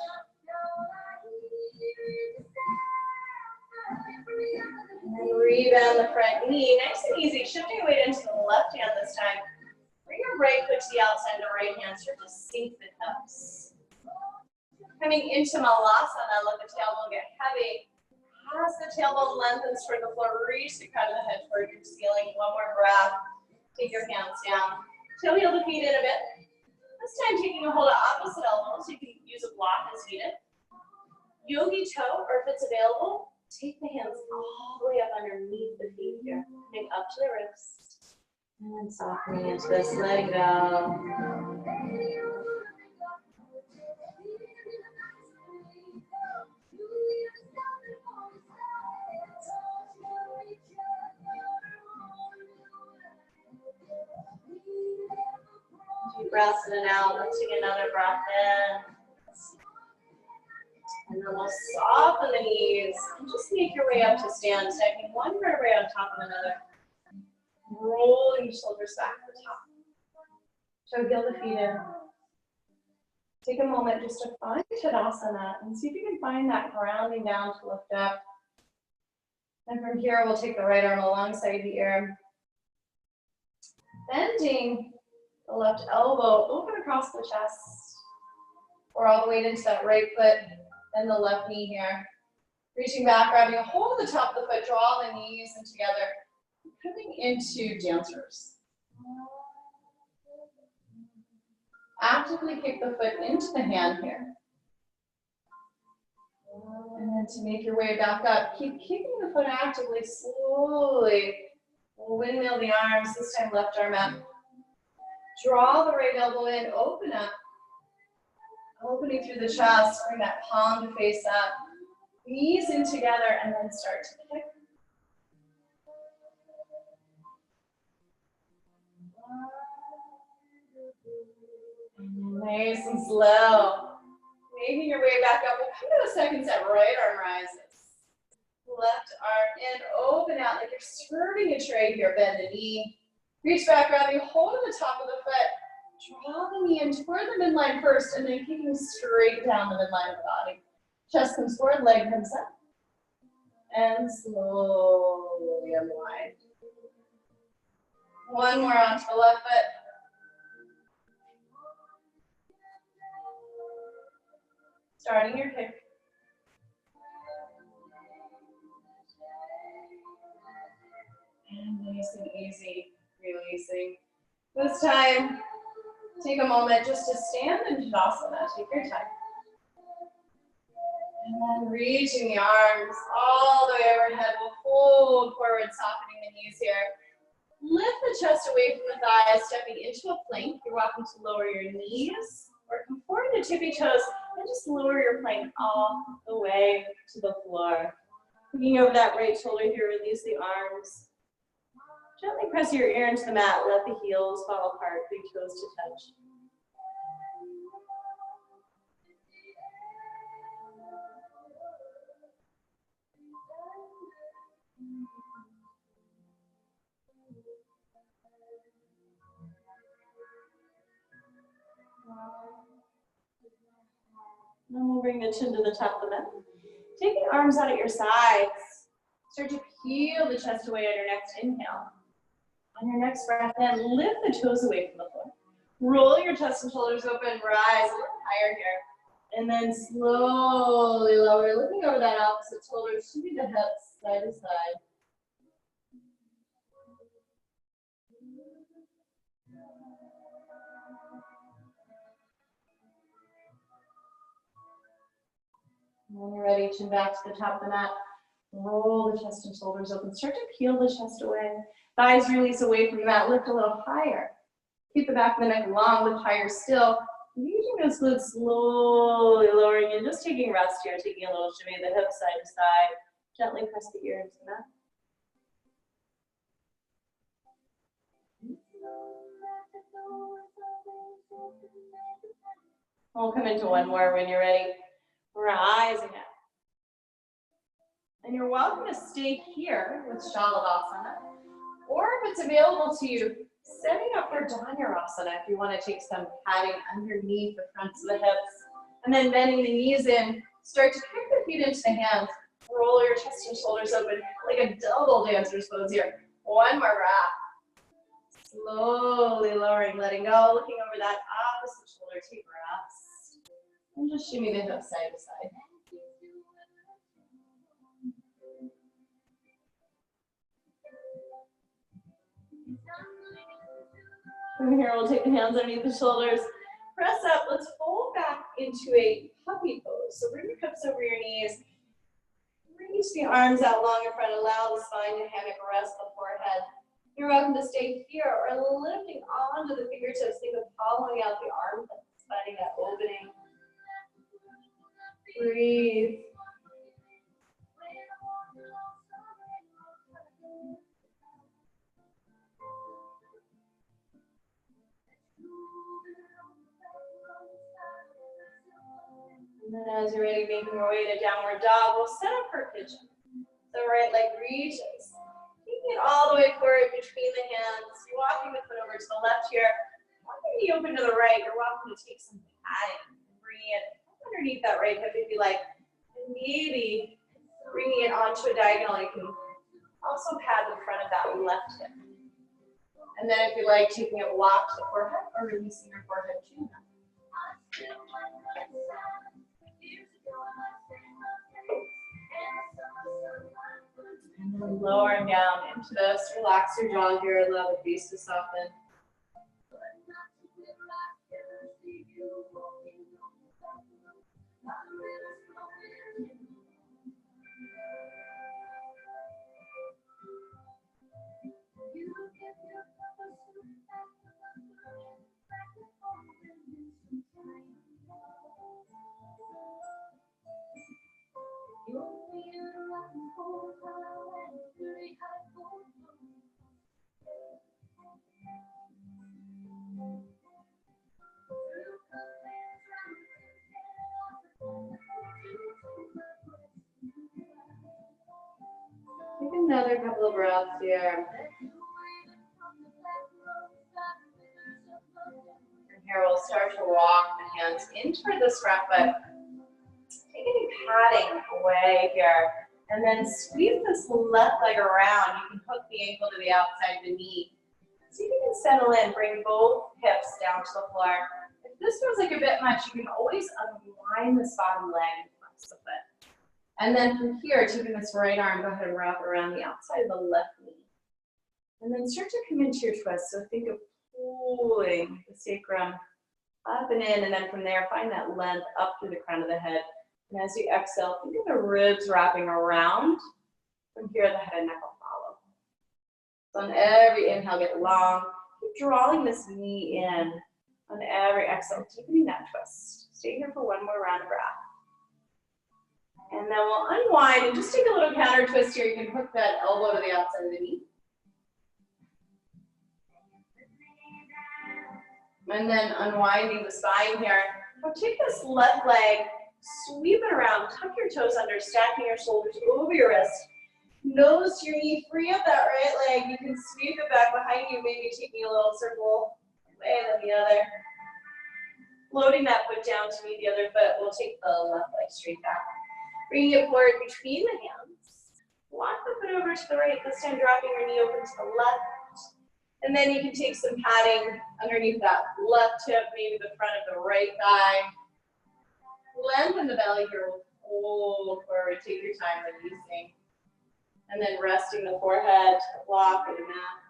And then rebend the front knee. Nice and easy. Shifting weight into the left hand this time. Bring your right foot to the outside of the right hand. Start to sink the hips. Coming into Malasana, let the tailbone get heavy. As the tailbone lengthens toward the floor, reach the crown of the head toward your ceiling. 1 more breath. Take your hands down. Toe heel the feet in a bit. This time taking a hold of opposite elbows. You can use a block as needed. Yogi toe, or if it's available, take the hands all the way up underneath the feet here. Coming up to the wrist. And then softening into this, letting go. Deep breaths in and out. Let's take another breath in. And then we'll soften the knees and just make your way up to stand, stacking one vertebrae on top of another. Rolling the shoulders back to the top. Toe heel the feet in. Take a moment just to find Tadasana and see if you can find that grounding down to lift up. And from here, we'll take the right arm alongside the ear. Bending the left elbow open across the chest. Or all the way into that right foot and the left knee here. Reaching back, grabbing a hold of the top of the foot, draw the knees in together. Coming into dancers. Actively kick the foot into the hand here. And And to make your way back up, keep kicking the foot actively, slowly. We'll windmill the arms, this time left arm up. Draw the right elbow in, open up. Opening through the chest, bring that palm to face up. Knees in together and then start to kick. Nice and slow. Making your way back up. We'll come to a second set. Right arm rises. Left arm in. Open out like you're serving a tray here. Bend the knee. Reach back, grabbing hold of the top of the foot. Draw the knee in toward the midline first, and then kicking straight down the midline of the body. Chest comes forward, leg comes up. And slowly unwind. One more onto the left foot. Starting your kick. And nice and easy, releasing. This time, take a moment just to stand in Tadasana. Take your time. And then reaching the arms all the way overhead. We'll fold forward, softening the knees here. Lift the chest away from the thighs, stepping into a plank. You're welcome to lower your knees or come forward to tippy toes and just lower your plank all the way to the floor. Looking over that right shoulder here, release the arms. Gently press your ear into the mat. Let the heels fall apart, big toes to touch. Then we'll bring the chin to the top of the mat. Take the arms out at your sides. Start to peel the chest away on your next inhale. On your next breath in, lift the toes away from the floor. Roll your chest and shoulders open, rise a little higher here. And then slowly lower, looking over that opposite shoulder, shooting the hips side to side. When you're ready, chin back to the top of the mat. Roll the chest and shoulders open. Start to peel the chest away. Thighs release away from the mat. Lift a little higher. Keep the back of the neck long. Lift higher still. Using those glutes, slowly lowering and just taking rest here. Taking a little shimmy, the hips side to side. Gently press the ear into the mat. We'll come into one more when you're ready. Rising up. And you're welcome to stay here with Shalabhasana. Or if it's available to you, setting up for Dhanurasana if you want to take some padding underneath the fronts of the hips. And then bending the knees in. Start to kick the feet into the hands. Roll your chest and shoulders open like a double dancer's pose here. One more breath. Slowly lowering, letting go. Looking over that opposite shoulder. Take rest. And just shimmy the hips side to side. From here, we'll take the hands underneath the shoulders. Press up. Let's fold back into a puppy pose. So bring your hips over your knees. Reach the arms out long in front. Allow the spine to hammock rest the forehead. You're welcome to stay here or lifting onto the fingertips. Think of hollowing out the armpits, finding that opening. Breathe. And then as you're ready, making your way to downward dog, we'll set up for pigeon. The right leg reaches. Taking it all the way forward between the hands. You're walking the foot over to the left here. Walking the knee open to the right. You're welcome to take some padding. Bringing it underneath that right hip if you like. And maybe bringing it onto a diagonal. You can also pad the front of that left hip. And then if you like, taking a block to the forehead or releasing your forehead to them. And then lowering down into this. Relax your jaw here. Allow the face to soften. another couple of breaths here. And here we'll start to walk the hands in toward the scrap foot. Take any padding away here. And then squeeze this left leg around. You can hook the ankle to the outside of the knee. See if you can settle in. Bring both hips down to the floor. If this feels like a bit much, you can always unwind this bottom leg and flex the foot. And then from here, taking this right arm, go ahead and wrap around the outside of the left knee. And then start to come into your twist. So think of pulling the sacrum up and in, and then from there, find that length up through the crown of the head. And as you exhale, think of the ribs wrapping around. From here, the head and neck will follow. So on every inhale, get long. Keep drawing this knee in. On every exhale, deepening that twist. Stay here for one more round of breath. And then we'll unwind and just take a little counter twist here. You can hook that elbow to the outside of the knee. And then unwinding the spine here. Now take this left leg, sweep it around, tuck your toes under, stacking your shoulders over your wrist. Nose to your knee, free up that right leg. You can sweep it back behind you, maybe taking a little circle way than the other. Floating that foot down to meet the other foot. We'll take the left leg straight back. Bringing it forward between the hands. Walk the foot over to the right, this time dropping your knee over to the left. And then you can take some padding underneath that left hip, maybe the front of the right thigh. Lengthen the belly here, fold forward, take your time releasing. And then resting the forehead to the block or the mat.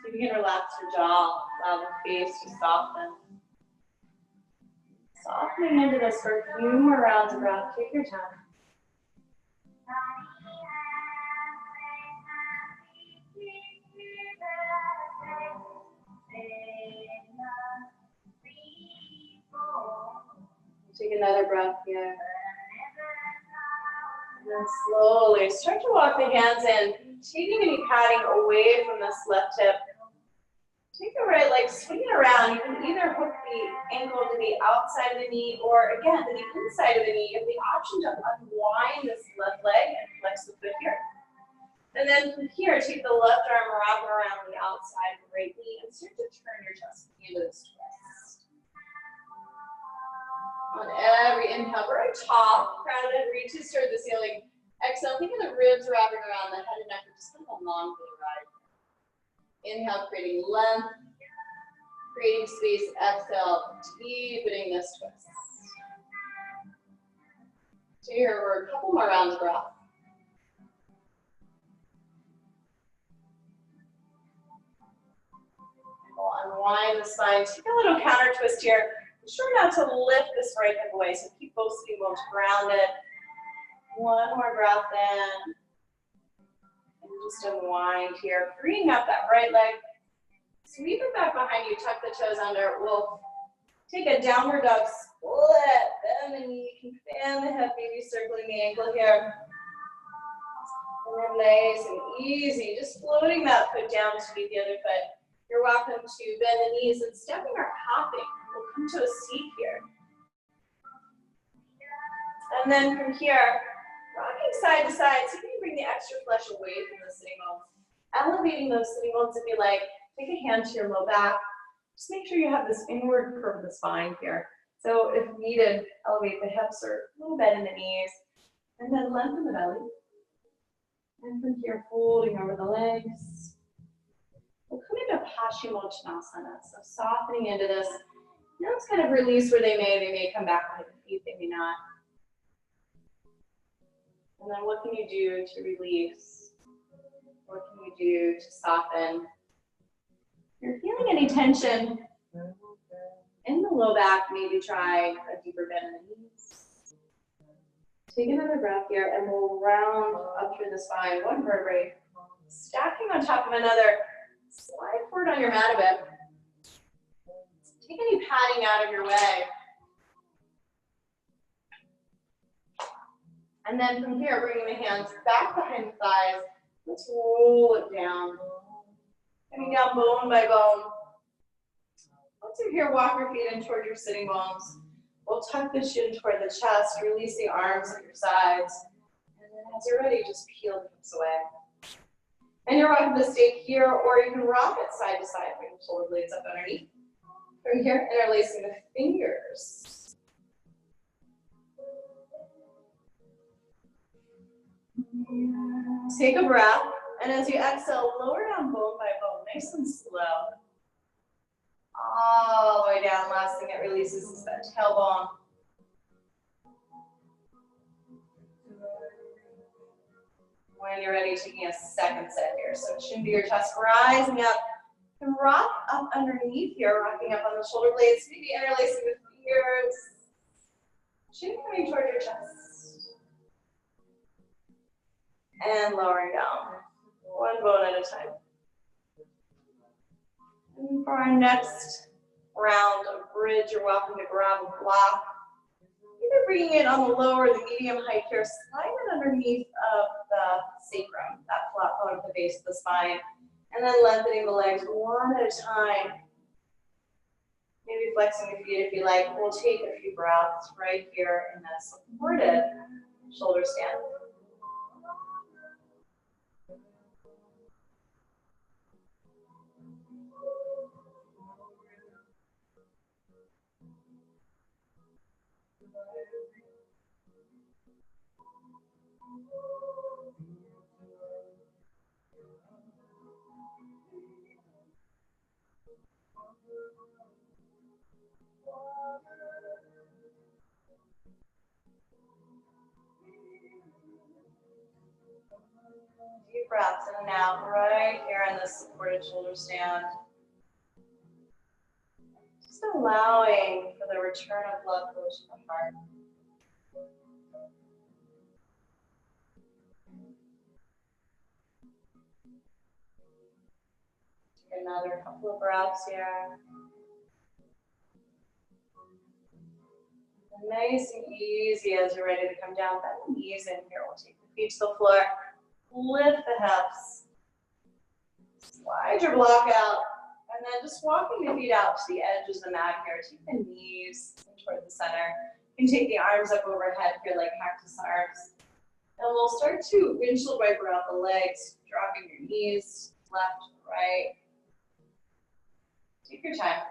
So you can relax your jaw, allow the face to soften. Softening into this for a few more rounds of breath. Take your time. Take another breath here. And then slowly start to walk the hands in, taking any padding away from this left hip. Take the right leg, swing it around. You can either hook the ankle to the outside of the knee or, again, to the inside of the knee. You have the option to unwind this left leg and flex the foot here. And then from here, take the left arm, wrap it around the outside of the right knee, and start to turn your chest into this twist. On every inhale, very tall, grounded, reaches toward the ceiling. Exhale, think of the ribs wrapping around the head and neck, just kind of long for the ride. Inhale, creating length, creating space. Exhale, deepening this twist. So here, we're a couple more rounds of breath. We'll unwind the spine. Take a little counter twist here. Be sure not to lift this right hip away, so keep both sitting bones grounded. One more breath in. And just unwind here, freeing up that right leg. Sweep it back behind you, tuck the toes under. We'll take a downward dog split. Bend the knee, you can fan the hip, maybe circling the ankle here. And then nice and easy, just floating that foot down to meet the other foot. You're welcome to bend the knees and stepping or hopping. We'll come to a seat here. And then from here, rocking side to side, see if you can bring the extra flesh away from the sitting bones. Elevating those sitting bones if you like. Take a hand to your low back. Just make sure you have this inward curve of the spine here. So if needed, elevate the hips or a little bend in the knees. And then lengthen the belly. And from here, folding over the legs. We'll come into Paschimottanasana. So softening into this. Now it's kind of release where they may come back behind the feet, they may not. And then what can you do to release? What can you do to soften? If you're feeling any tension in the low back, maybe try a deeper bend in the knees. Take another breath here and we'll round up through the spine, one vertebrae, stacking on top of another. Slide forward on your mat a bit. Take any padding out of your way. And then from here, bringing the hands back behind the thighs. Let's roll it down. Coming down bone by bone. Once you're here, walk your feet in toward your sitting bones. We'll tuck the chin toward the chest, release the arms at your sides. And then as you're ready, just peel the hips away. And you're welcome to stay here, or you can rock it side to side, bring the shoulder blades up underneath. From here, interlacing the fingers. Take a breath, and as you exhale, lower down bone by bone, nice and slow. All the way down. Last thing it releases is that tailbone. When you're ready, taking a second set here. So chin to your chest, rising up. And rock up underneath here, rocking up on the shoulder blades, maybe interlacing the fingers. Chin coming toward your chest. And lowering down, one bone at a time. And for our next round of bridge, you're welcome to grab a block. Either bringing it on the low or the medium height here, slide it underneath of the sacrum, that flat bone at the base of the spine. And then lengthening the legs one at a time. Maybe flexing the feet if you like. We'll take a few breaths right here in that supported shoulder stand. Deep breaths in and out right here on this supported shoulder stand. Just allowing for the return of blood flow to the heart. Take another couple of breaths here. And nice and easy as you're ready to come down. Bend the knees in here. We'll take the feet to the floor. Lift the hips. Slide your block out. And then just walking the feet out to the edges of the mat here. Take the knees toward the center. You can take the arms up overhead here like cactus arms. And we'll start to windshield wiper out the legs, dropping your knees left, right. Take your time.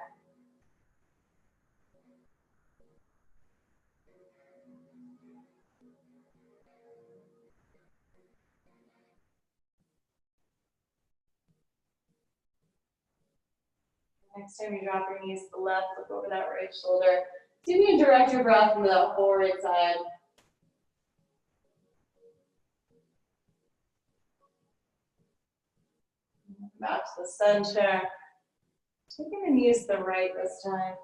Next time you drop your knees to the left, look over that right shoulder. See if you can direct your breath into that whole right side. Back to the center. Taking the knees to the right this time.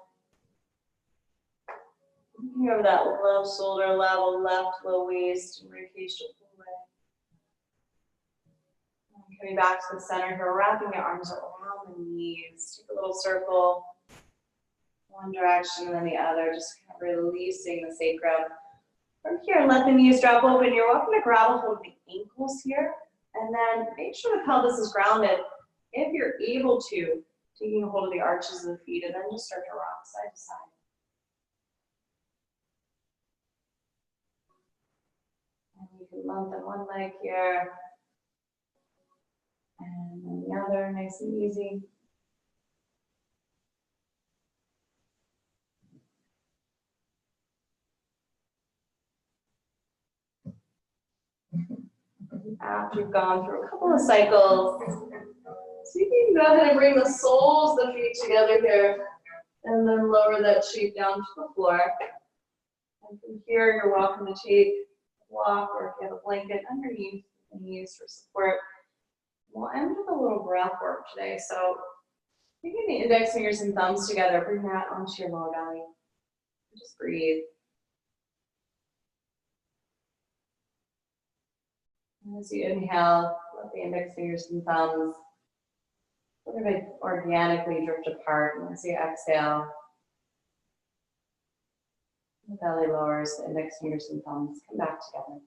Looking over that left shoulder level, left low waist, and ribcage to pull away. Coming back to the center here, wrapping your arms around the knees. Take a little circle, one direction and then the other, just kind of releasing the sacrum. From here, let the knees drop open. You're welcome to grab a hold of the ankles here, and then make sure the pelvis is grounded. If you're able to, taking a hold of the arches of the feet, and then just start to rock side to side. And you can lengthen one leg here. And then the other, nice and easy. After you've gone through a couple of cycles, so you can go ahead and bring the soles of the feet together here, and then lower that shape down to the floor. And from here, you're welcome to take a block, or if you have a blanket underneath the knees for support. We'll end with a little breath work today. So taking the index fingers and thumbs together, bring that onto your lower belly. Just breathe. As you inhale, let the index fingers and thumbs sort of organically drift apart. And as you exhale, the belly lowers, the index fingers and thumbs come back together.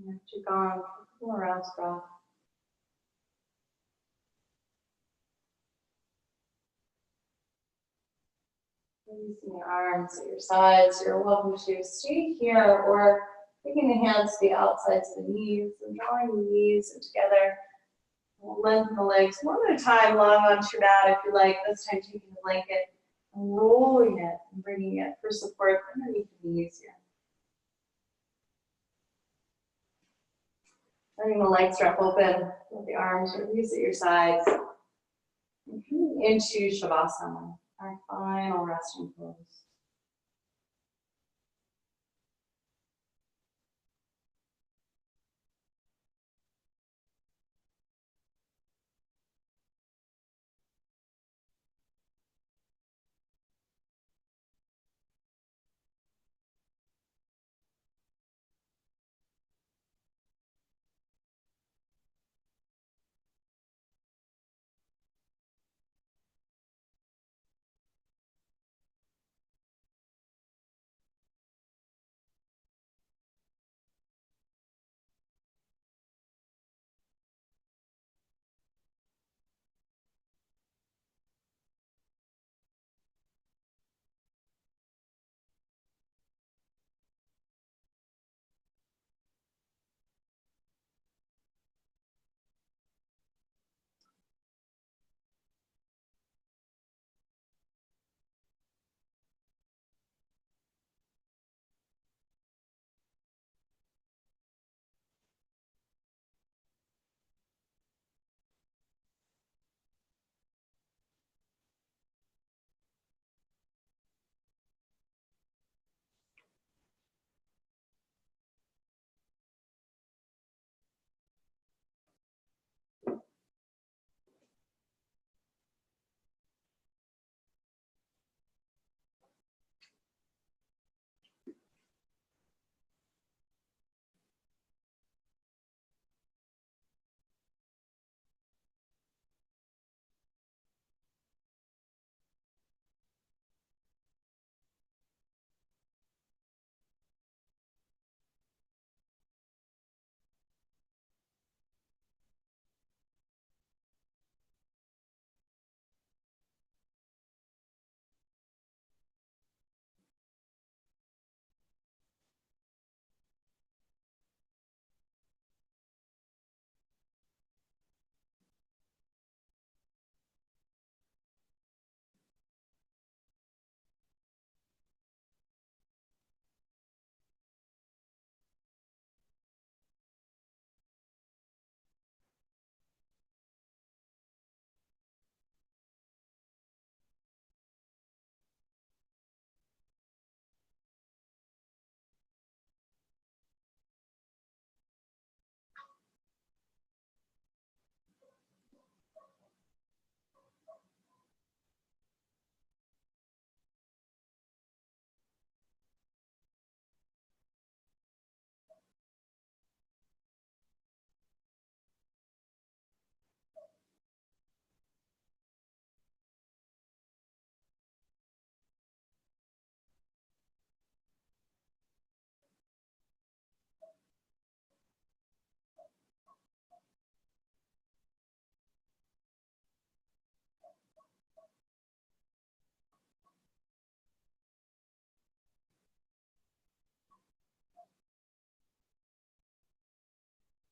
And after you've gone, pull around, breath. Releasing your arms at your sides. You're welcome to stay here or taking the hands to the outsides of the knees and drawing the knees in together. Lengthen the legs one at a time, long onto your mat if you like. This time taking the blanket and rolling it and bringing it for support underneath the knees here. Letting the legs wrap open with the arms release at your sides. Into Shavasana, our final resting pose.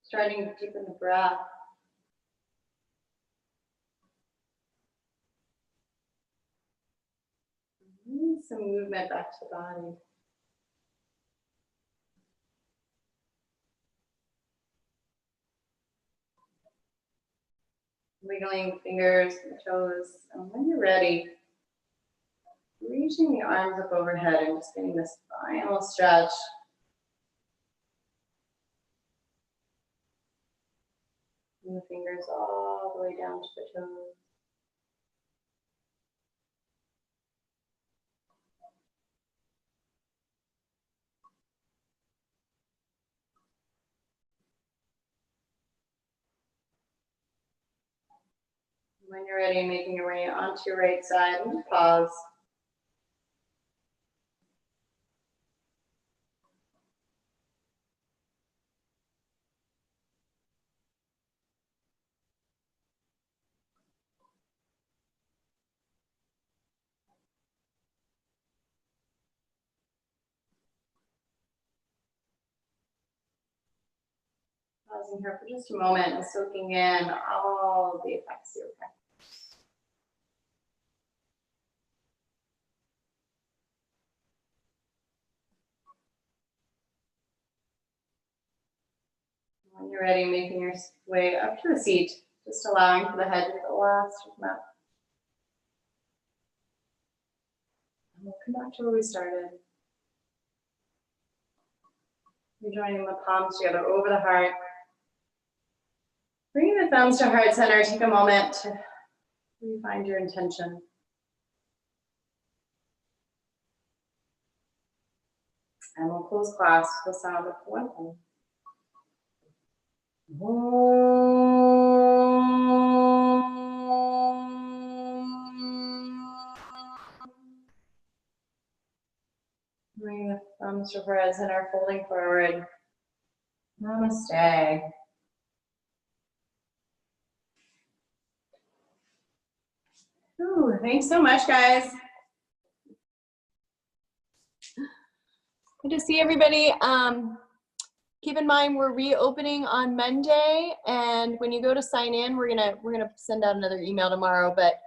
Starting to deepen the breath. Some movement back to the body. Wiggling fingers and toes. And when you're ready, reaching the arms up overhead and just getting this final stretch. And the fingers all the way down to the toes. When you're ready, making your way onto your right side, and pause. Pausing here for just a moment and soaking in all the effects of your practice. When you're ready, making your way up to the seat, just allowing for the head to get the last to come up. And we'll come back to where we started. You're joining the palms together over the heart. Bringing the thumbs to heart center, take a moment to find your intention. And we'll close class with the sound of one thing. Bring the thumbs to heart center, folding forward. Namaste. Ooh, thanks so much, guys. Good to see everybody. Keep in mind we're reopening on Monday, and when you go to sign in, we're gonna send out another email tomorrow. But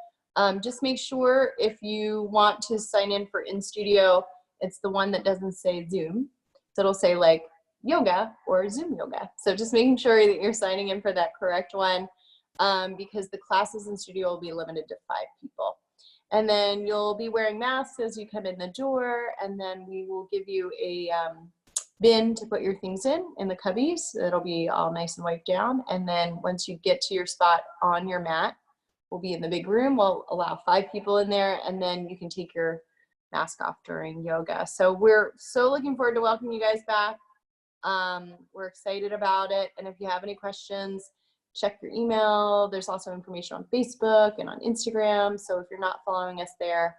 just make sure if you want to sign in for in studio, it's the one that doesn't say Zoom. So it'll say like yoga or Zoom yoga. So just making sure that you're signing in for that correct one, because the classes in studio will be limited to 5 people. And then you'll be wearing masks as you come in the door, and then we will give you a bin to put your things in the cubbies. It'll be all nice and wiped down. And then once you get to your spot on your mat, we'll be in the big room. We'll allow 5 people in there, and then you can take your mask off during yoga. So we're so looking forward to welcoming you guys back. We're excited about it. And if you have any questions, check your email. There's also information on Facebook and on Instagram. So if you're not following us there,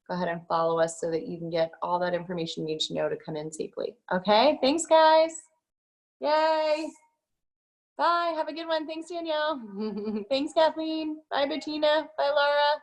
go ahead and follow us so that you can get all that information you need to know to come in safely. Okay, thanks guys. Yay. Bye, have a good one. Thanks, Danielle. Thanks, Kathleen. Bye, Bettina. Bye, Laura.